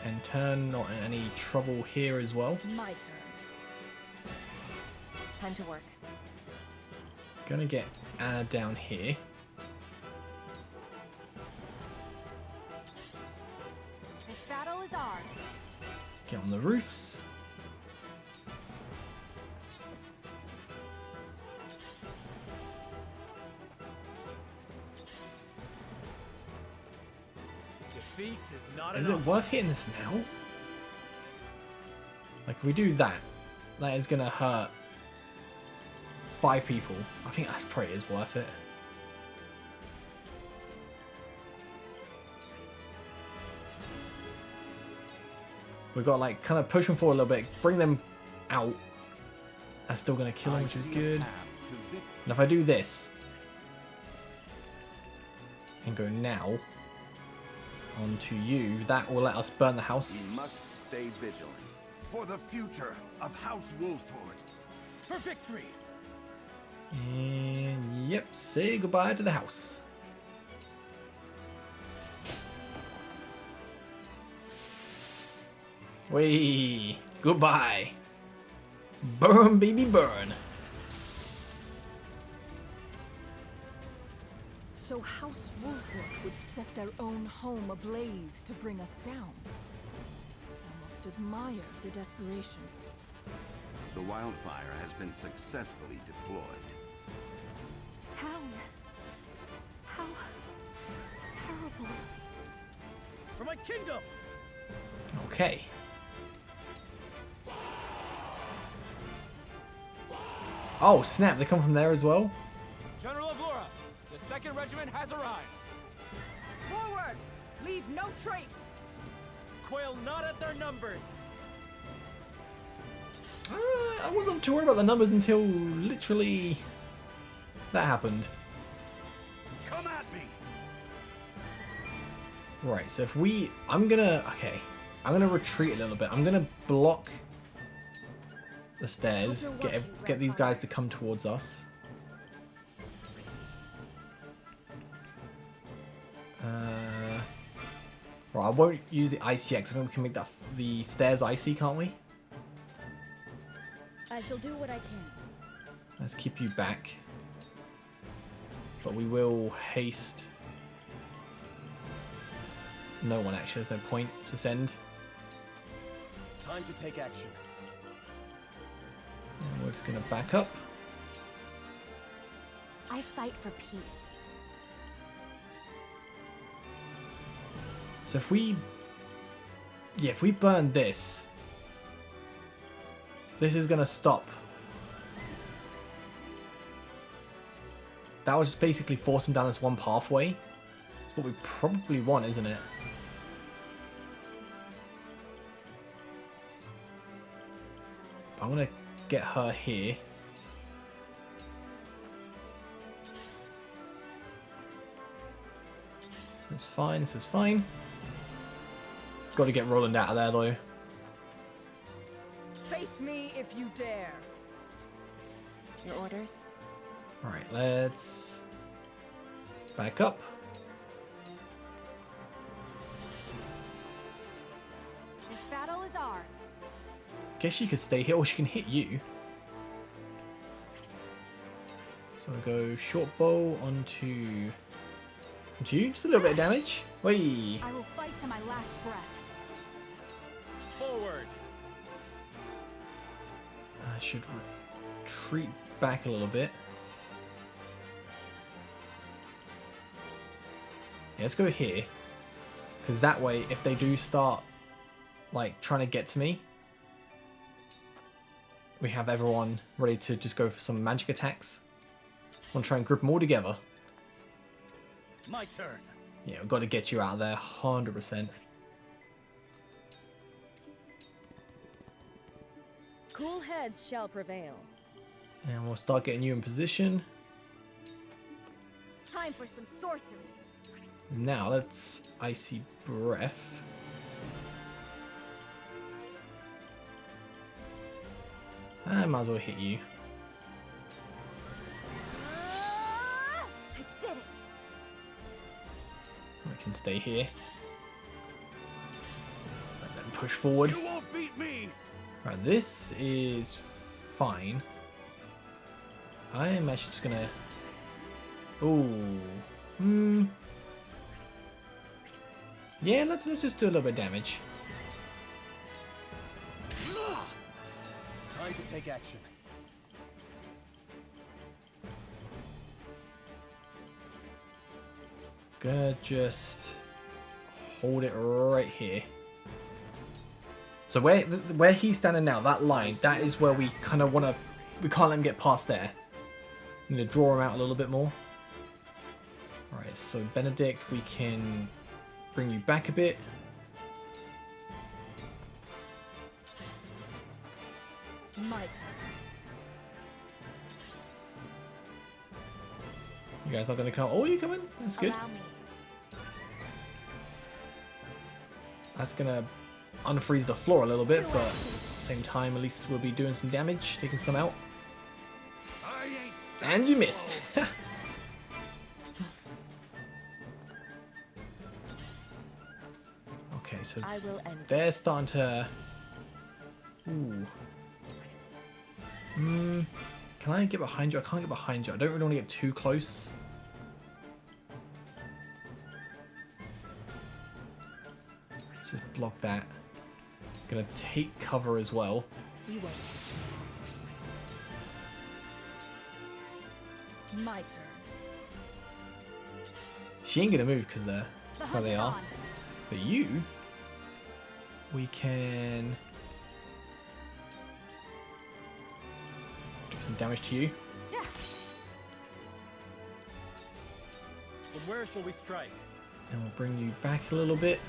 And turn not in any trouble here as well. My turn. Time to work. Gonna get Anna down here. This battle is ours. Let's get on the roofs. Defeat is not Is enough. it worth hitting this now? Like, if we do that, that is gonna hurt 5 people. I think that's probably is worth it. We've got like kind of push them forward a little bit, bring them out. That's still gonna kill them, which is good. And if I do this and go now onto you, that will let us burn the house. We must stay vigilant for the future of House Wolfort. For victory! And yep, say goodbye to the house. Wait, goodbye. Burn, baby, burn. So House Wolfort would set their own home ablaze to bring us down. I must admire the desperation. The wildfire has been successfully deployed. Town. How terrible. For my kingdom! Okay. Oh, snap, they come from there as well? General of Laura, the 2nd Regiment has arrived. Forward! Leave no trace! Quail not at their numbers. I wasn't too worried about the numbers until literally that happened. Come at me. Right, so if we... I'm gonna retreat a little bit. I'm gonna block the stairs. Get these guys to come towards us. Right, I won't use the ice yet, because I think we can make the stairs icy, can't we? I shall do what I can. Let's keep you back. But we will haste. No one actually, there's no point to send. Time to take action. And we're just gonna back up. I fight for peace. So if we burn this, this is gonna stop. That will just basically force them down this one pathway. That's what we probably want, isn't it? I'm gonna get her here. This is fine, this is fine. Got to get Roland out of there though. Face me if you dare. Your orders? Alright, let's back up. This battle is ours. Guess she could stay here or she can hit you. So we go short bow onto you. Just a little bit of damage. Whee! I will fight to my last breath. Forward. I should retreat back a little bit. Yeah, let's go here. Because that way, if they do start, like, trying to get to me, we have everyone ready to just go for some magic attacks. I want to try and group them all together. My turn. Yeah, we've got to get you out of there, 100%. Cool heads shall prevail. And we'll start getting you in position. Time for some sorcery. Now, let's Icy Breath. I might as well hit you. I did it. We can stay here. Let them push forward. You won't beat me. Right, this is fine. I am actually just gonna. Ooh. Yeah, let's just do a little bit of damage. Time to take action. Gonna just hold it right here. So where he's standing now, that line, that is where we kind of want to. We can't let him get past there. Need to draw him out a little bit more. All right, so Benedict, we can bring you back a bit. My turn. You guys not gonna come? Oh, you coming? That's good. Allow me. That's gonna unfreeze the floor a little bit, but at the same time, at least we'll be doing some damage, taking some out. And you missed. Okay, so they're starting to. Ooh. Can I get behind you? I can't get behind you. I don't really want to get too close. Just block that. Gonna take cover as well. You won't catch me. My turn. She ain't gonna move because they're where they are. But you, we can do some damage to you. Yeah. From where shall we strike? And we'll bring you back a little bit.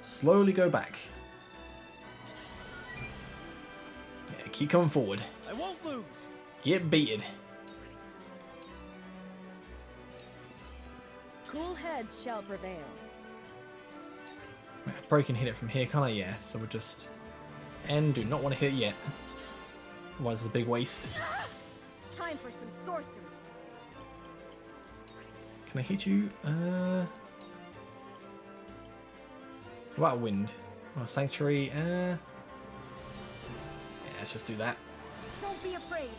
Slowly go back. Yeah, keep coming forward. I won't lose. Get beaten. Cool heads shall prevail. Probably can hit it from here, can't I? Yeah, so we'll just end. Do not want to hit it yet. Otherwise it's a big waste. Time for some sorcery. Can I hit you? What about wind? Oh, sanctuary. Yeah, let's just do that. Don't be afraid.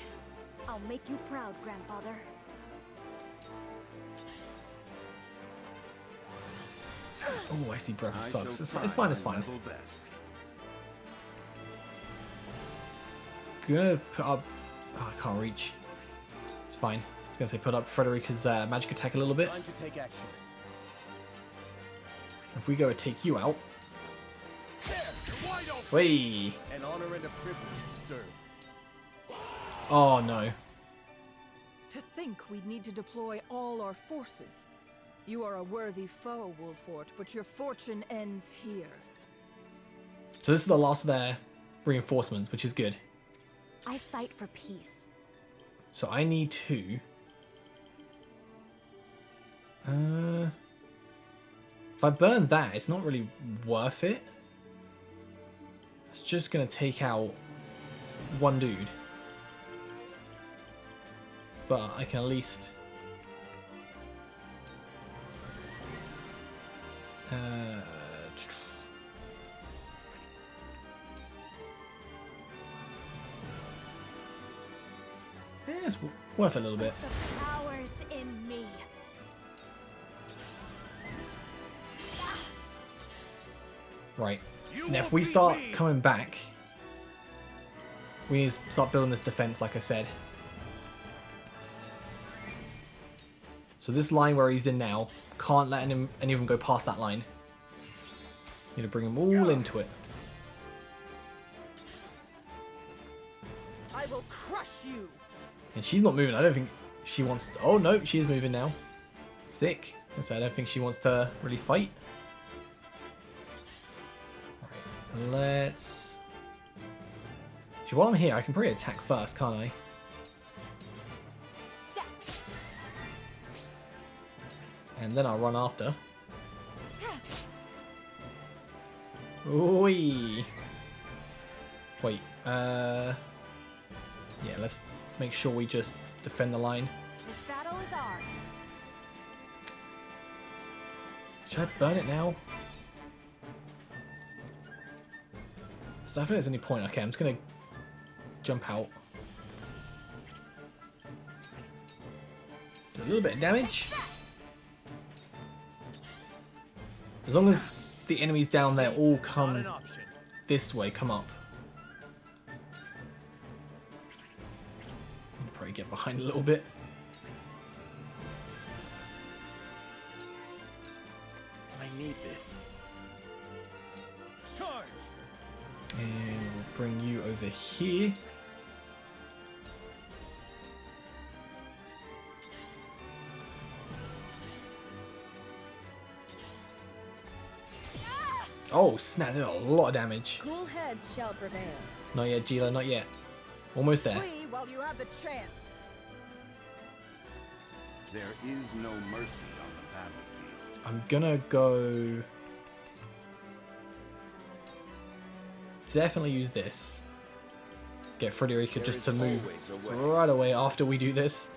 I'll make you proud, grandfather. Oh, I see broken sucks. It's fine, it's fine. Gonna put up... Oh, I can't reach. It's fine. I was gonna say put up Frederica's magic attack a little bit. Time to take action. If we go and take you out... Wait. An honor and a privilege to serve. Oh, no. To think we'd need to deploy all our forces. You are a worthy foe, Wolfort, but your fortune ends here. So this is the last of their reinforcements, which is good. I fight for peace. So I need to... if I burn that, it's not really worth it. It's just going to take out one dude. But I can at least... yeah, it's worth it a little bit. The power's in me. Right. Now if we start coming back, we need to start building this defense like I said. So this line where he's in now, can't let any of them go past that line. Need to bring them all into it. I will crush you. And she's not moving. I don't think she wants to... Oh, no, she is moving now. Sick. So I don't think she wants to really fight. Alright, let's... Actually, while I'm here, I can probably attack first, can't I? And then I'll run after. Oi. Wait, yeah, let's make sure we just defend the line. This battle is ours. Should I burn it now? So I don't think there's any point. Okay, I'm just gonna jump out. Do a little bit of damage. As long as the enemies down there all come this way, come up. I'll probably get behind a little bit. I need this. Charge! And we'll bring you over here. Oh, snap, did a lot of damage. Cool heads shall prevail. Not yet, Gila, not yet. Almost there. Flee while you have the chance. There is no mercy on the battlefield. I'm gonna go... Definitely use this. Get Frederica just to move right away after we do this.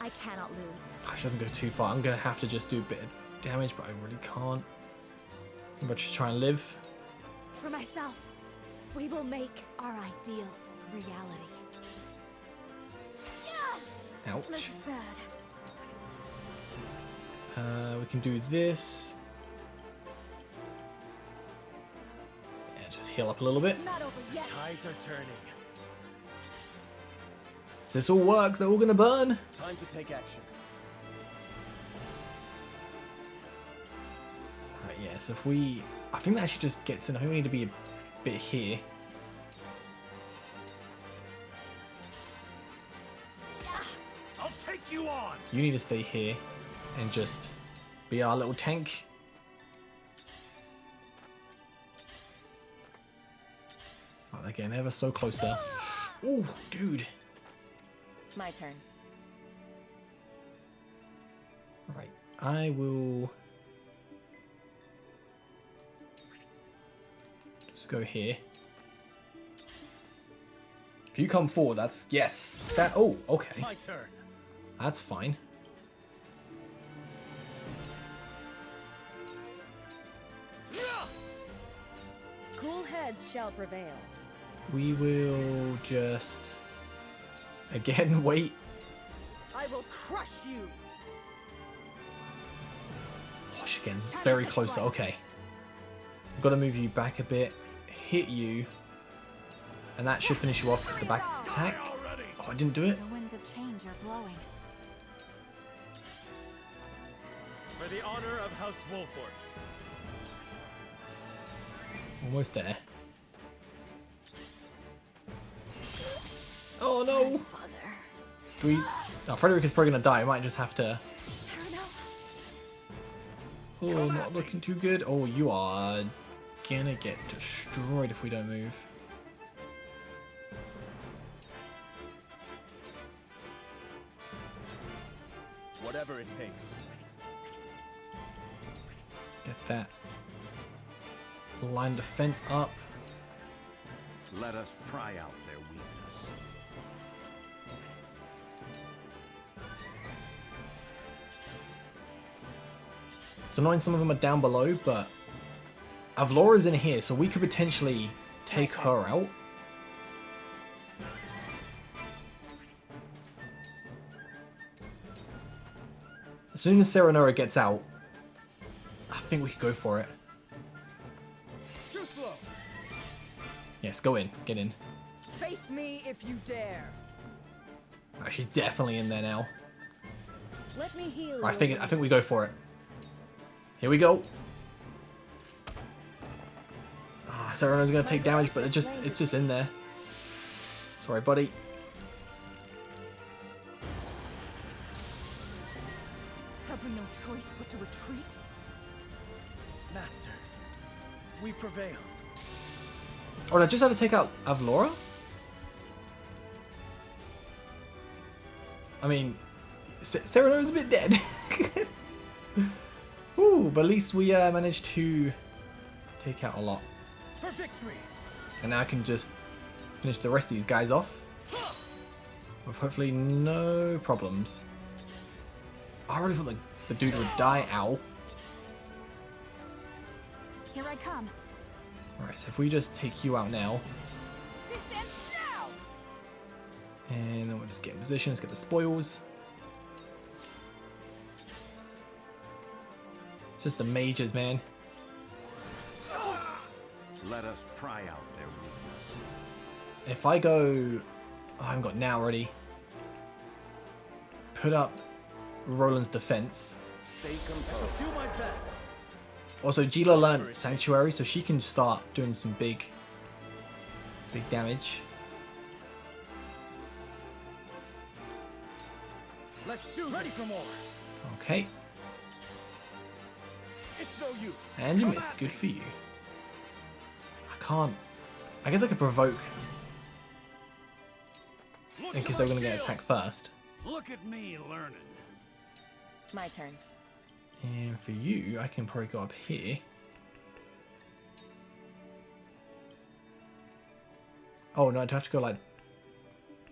I cannot lose. She doesn't go too far. I'm gonna have to just do a bit of damage, but I really can't. I'm gonna just try and live. For myself, we will make our ideals reality. Ouch. This is bad. We can do this. Yeah, just heal up a little bit. Not over yet. Tides are turning. If this all works, they're all gonna burn. Time to take action. Right, yeah, so if we... I think that actually just gets in. I think we need to be a bit here. I'll take you on. You need to stay here and just be our little tank. Oh, they're getting ever so closer. Oh, dude. My turn. Right, I will just go here. If you come forward, that's yes. That oh, okay. My turn. That's fine. Cool heads shall prevail. We will just again wait. I will crush you. Oh, she's getting very close. Okay. I've got to move you back a bit, hit you, and that should finish you off. It's the back attack. Oh, I didn't do it. The winds of change are blowing. For the honor of House Wolfort. Almost there. Oh no! Do we... Oh, Frederick is probably going to die. I might just have to... Oh, not looking too good. Oh, you are gonna get destroyed if we don't move. Whatever it takes. Get that line of defense up. Let us pry out their weakness. It's annoying some of them are down below, but Avlora's in here, so we could potentially take her out. As soon as Serenora gets out, I think we could go for it. Yes, go in. Get in. Face me if you dare. Alright, she's definitely in there now. Let me heal. I think we go for it. Here we go. Ah, Serena's gonna take damage, but it's just in there. Sorry, buddy. Have we no choice but to retreat? Master, we prevailed. Oh, did I just have to take out Avlora? I mean, Serena's a bit dead. Ooh, but at least we managed to take out a lot. For victory. And now I can just finish the rest of these guys off with hopefully no problems. I really thought the dude would die. Ow. Here I come. Alright, so if we just take you out now. And then we'll just get in position, let's get the spoils. It's just the mages, man. Let us pry out their weakness. If I go... Oh, I haven't got now already. Put up Roland's defense. Stay composed. Do my best. Also, Gila learned Sanctuary, so she can start doing some big damage. Let's do ready for more. Okay. It's no use. And you miss. Good for you. I can't... I guess I could provoke in case they were going to get attacked first. Look at me learning. My turn. And for you, I can probably go up here. Oh no, I have to go like...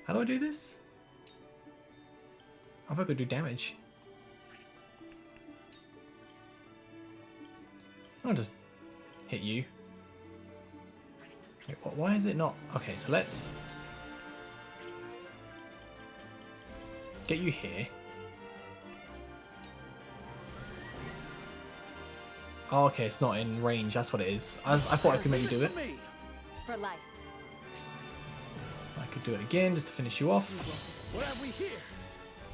How do I do this? I thought I could do damage. I'll just hit you. Wait, why is it not? Okay, so let's get you here. Oh, okay, it's not in range. That's what it is. I thought I could maybe do it. For life. I could do it again just to finish you off. What have we here?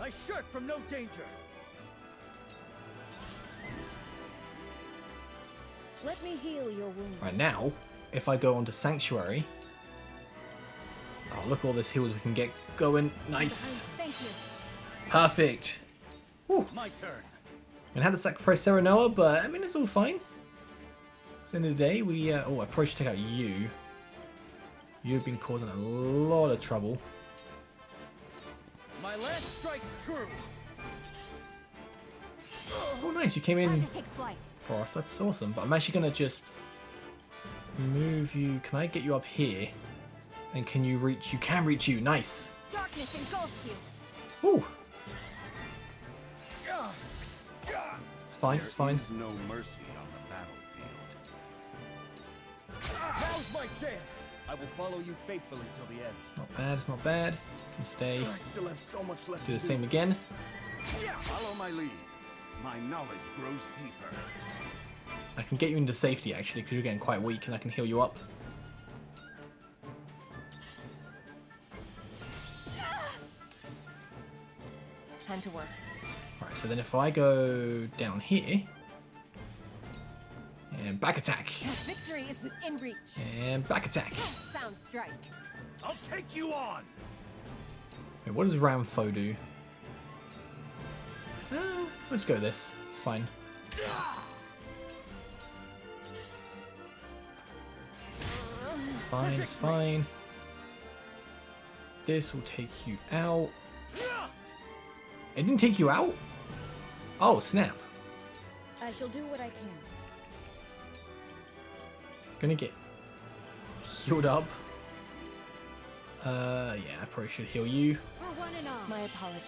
I shirk from no danger. Let me heal your wounds. Right now, if I go onto Sanctuary, oh look at all this heals we can get going. Nice. Thank you. Perfect. Whew. My turn. And had to sacrifice Serenoa, but I mean it's all fine. At the end of the day, we oh, I probably should take out you. You've been causing a lot of trouble. My last strike's true. Oh, nice. You came in for us. That's awesome. But I'm actually going to just move you. Can I get you up here? And can you reach? You can reach you. Nice. Darkness engulfs you. Ooh. It's fine. It's fine. There is no mercy on the battlefield. Now's my chance. I will follow you faithfully till the end. It's not bad. It's not bad. Can stay. I still have so much left. Do the same again. Follow my lead. My knowledge grows deeper. I can get you into safety actually because you're getting quite weak, and I can heal you up. Time to work. Right, so then if I go down here, and back attack, Victory is within reach. and back attack. Sound strike. I'll take you on. Wait, what does Ramfo do? Let's go with this. It's fine. It's fine. It's fine. This will take you out. It didn't take you out? Oh, snap. I shall do what I can. Gonna get healed up. Yeah, I probably should heal you. For one and all. My apologies.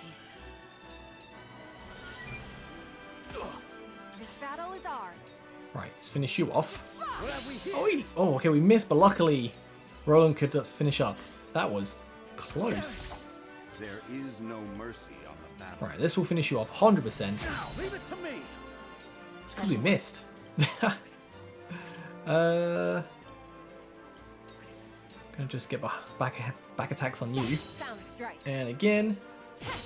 This battle is ours. Right, let's finish you off. What have we here? Oh, okay, we missed, but luckily Roland could finish up. That was close. There is no mercy on the battlefield. Right, this will finish you off 100%. Now, leave it to me. It's because we missed. Gonna just get back attacks on you. Sound strike. And again.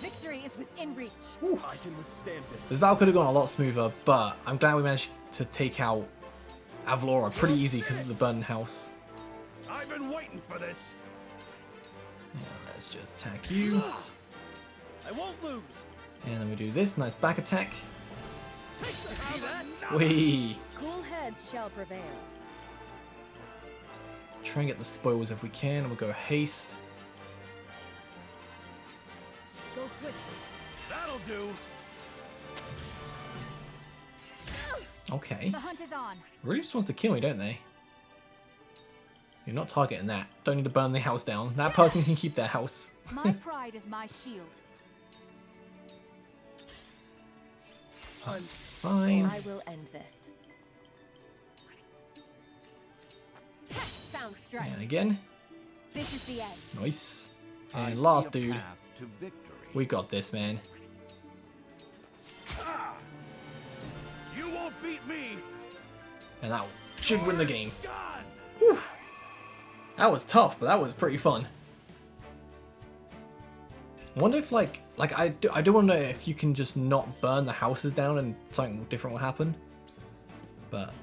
Victory is within reach. I can withstand this. This battle could have gone a lot smoother, but I'm glad we managed to take out Avlora pretty easy because of the burning house. I've been waiting for this. Yeah, let's just attack you. I won't lose. And then we do this nice back attack. See that? Whee! Cool heads shall prevail. Try and get the spoils if we can, and we'll go haste. Go swift. That'll do. Okay. The hunt is on. Really just wants to kill me, don't they? You're not targeting that. Don't need to burn the house down. That person can keep their house. My pride is my shield. That's fine. I will end this. Sound strike. And again. This is the end. Nice. And last dude. Path to victory. We got this, man. You won't beat me. And that should win the game. Whew. That was tough, but that was pretty fun. I wonder if I do want to know if you can just not burn the houses down and something different will happen. But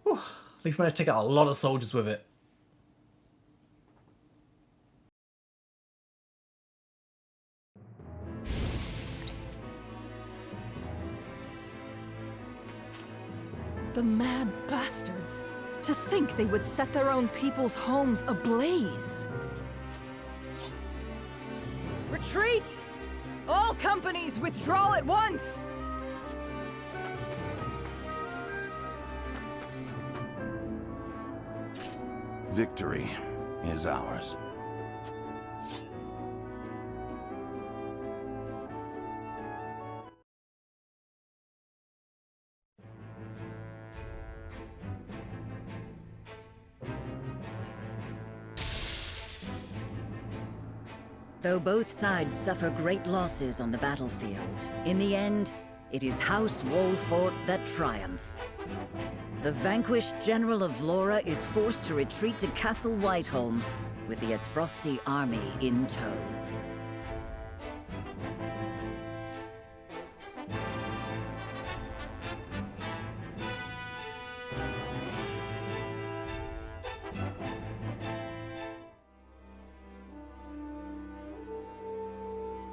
whew, at least managed to take out a lot of soldiers with it. The mad bastards! To think they would set their own people's homes ablaze! Retreat! All companies withdraw at once! Victory is ours. Though both sides suffer great losses on the battlefield, in the end, it is House Wolfort that triumphs. The vanquished General of Vlora is forced to retreat to Castle Whiteholm, with the Aesfrosti army in tow.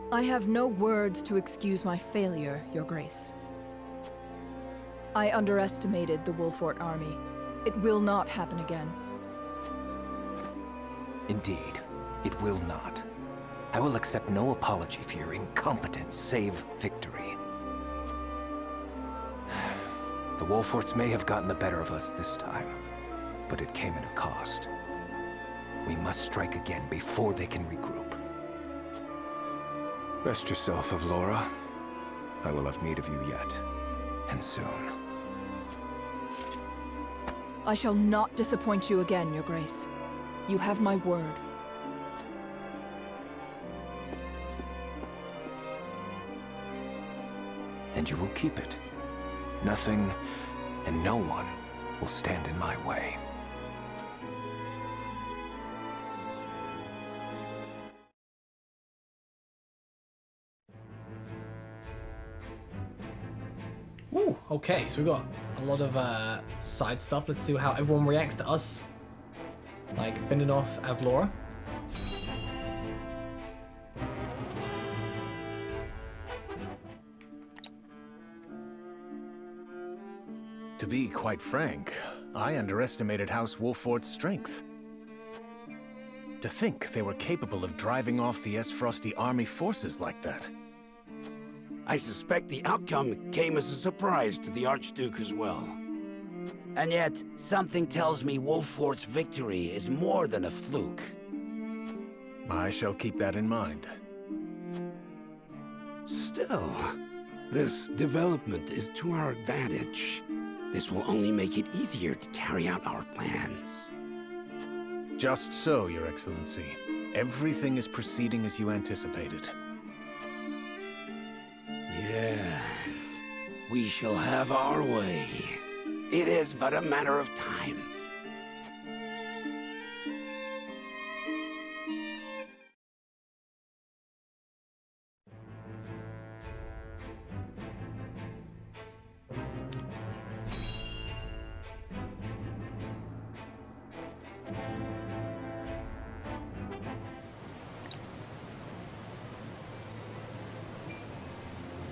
I have no words to excuse my failure, Your Grace. I underestimated the Wolfort army. It will not happen again. Indeed, it will not. I will accept no apology for your incompetence, save victory. The Wolforts may have gotten the better of us this time, but it came at a cost. We must strike again before they can regroup. Rest yourself, Avlora. I will have need of you yet, and soon. I shall not disappoint you again, Your Grace. You have my word. And you will keep it. Nothing and no one will stand in my way. Ooh, okay, so we got a lot of side stuff. Let's see how everyone reacts to us. Like fending off Avlora. To be quite frank, I underestimated House Wolfort's strength. To think they were capable of driving off the Aesfrosti army forces like that. I suspect the outcome came as a surprise to the Archduke as well. And yet, something tells me Wolfort's victory is more than a fluke. I shall keep that in mind. Still, this development is to our advantage. This will only make it easier to carry out our plans. Just so, Your Excellency. Everything is proceeding as you anticipated. Yes, we shall have our way. It is but a matter of time.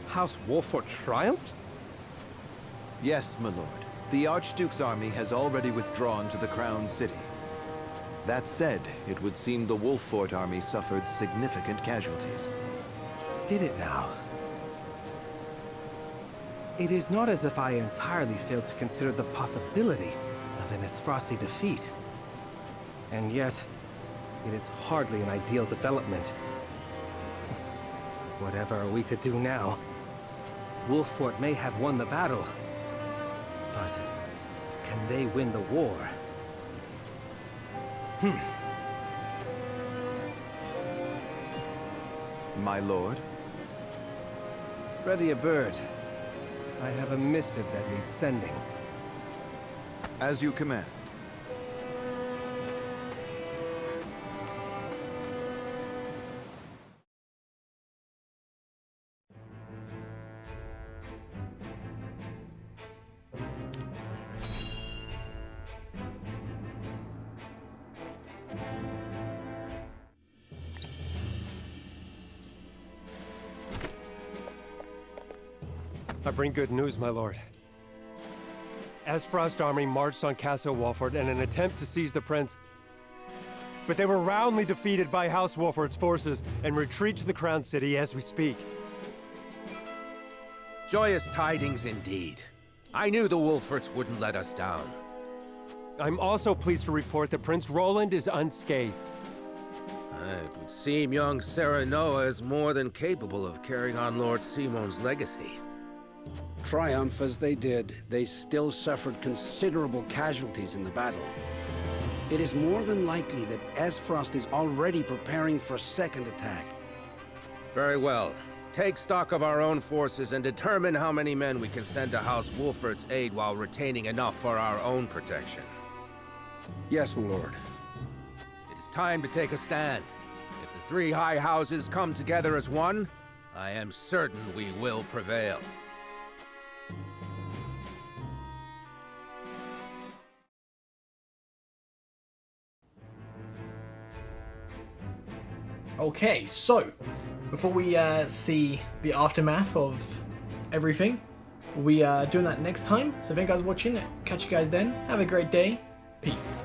House Wolfort triumphed? Yes, my lord. The Archduke's army has already withdrawn to the Crown City. That said, it would seem the Wolfort army suffered significant casualties. Did it now? It is not as if I entirely failed to consider the possibility of an Aesfrosti defeat. And yet, it is hardly an ideal development. Whatever are we to do now? Wolfort may have won the battle, but can they win the war? My lord? Ready a bird. I have a missive that needs sending. As you command. I bring good news, my lord. Aesfrost army marched on Castle Wolfort in an attempt to seize the prince. But they were roundly defeated by House Wolfort's forces and retreat to the Crown City as we speak. Joyous tidings indeed. I knew the Wolforts wouldn't let us down. I'm also pleased to report that Prince Roland is unscathed. It would seem young Serenoa is more than capable of carrying on Lord Simon's legacy. Triumph as they did, they still suffered considerable casualties in the battle. It is more than likely that Aesfrost is already preparing for a second attack. Very well. Take stock of our own forces and determine how many men we can send to House Wolfort's aid while retaining enough for our own protection. Yes, my lord. It is time to take a stand. If the three high houses come together as one, I am certain we will prevail. Okay, so before we see the aftermath of everything, we are doing that next time. So thank you guys for watching. Catch you guys then. Have a great day. Peace.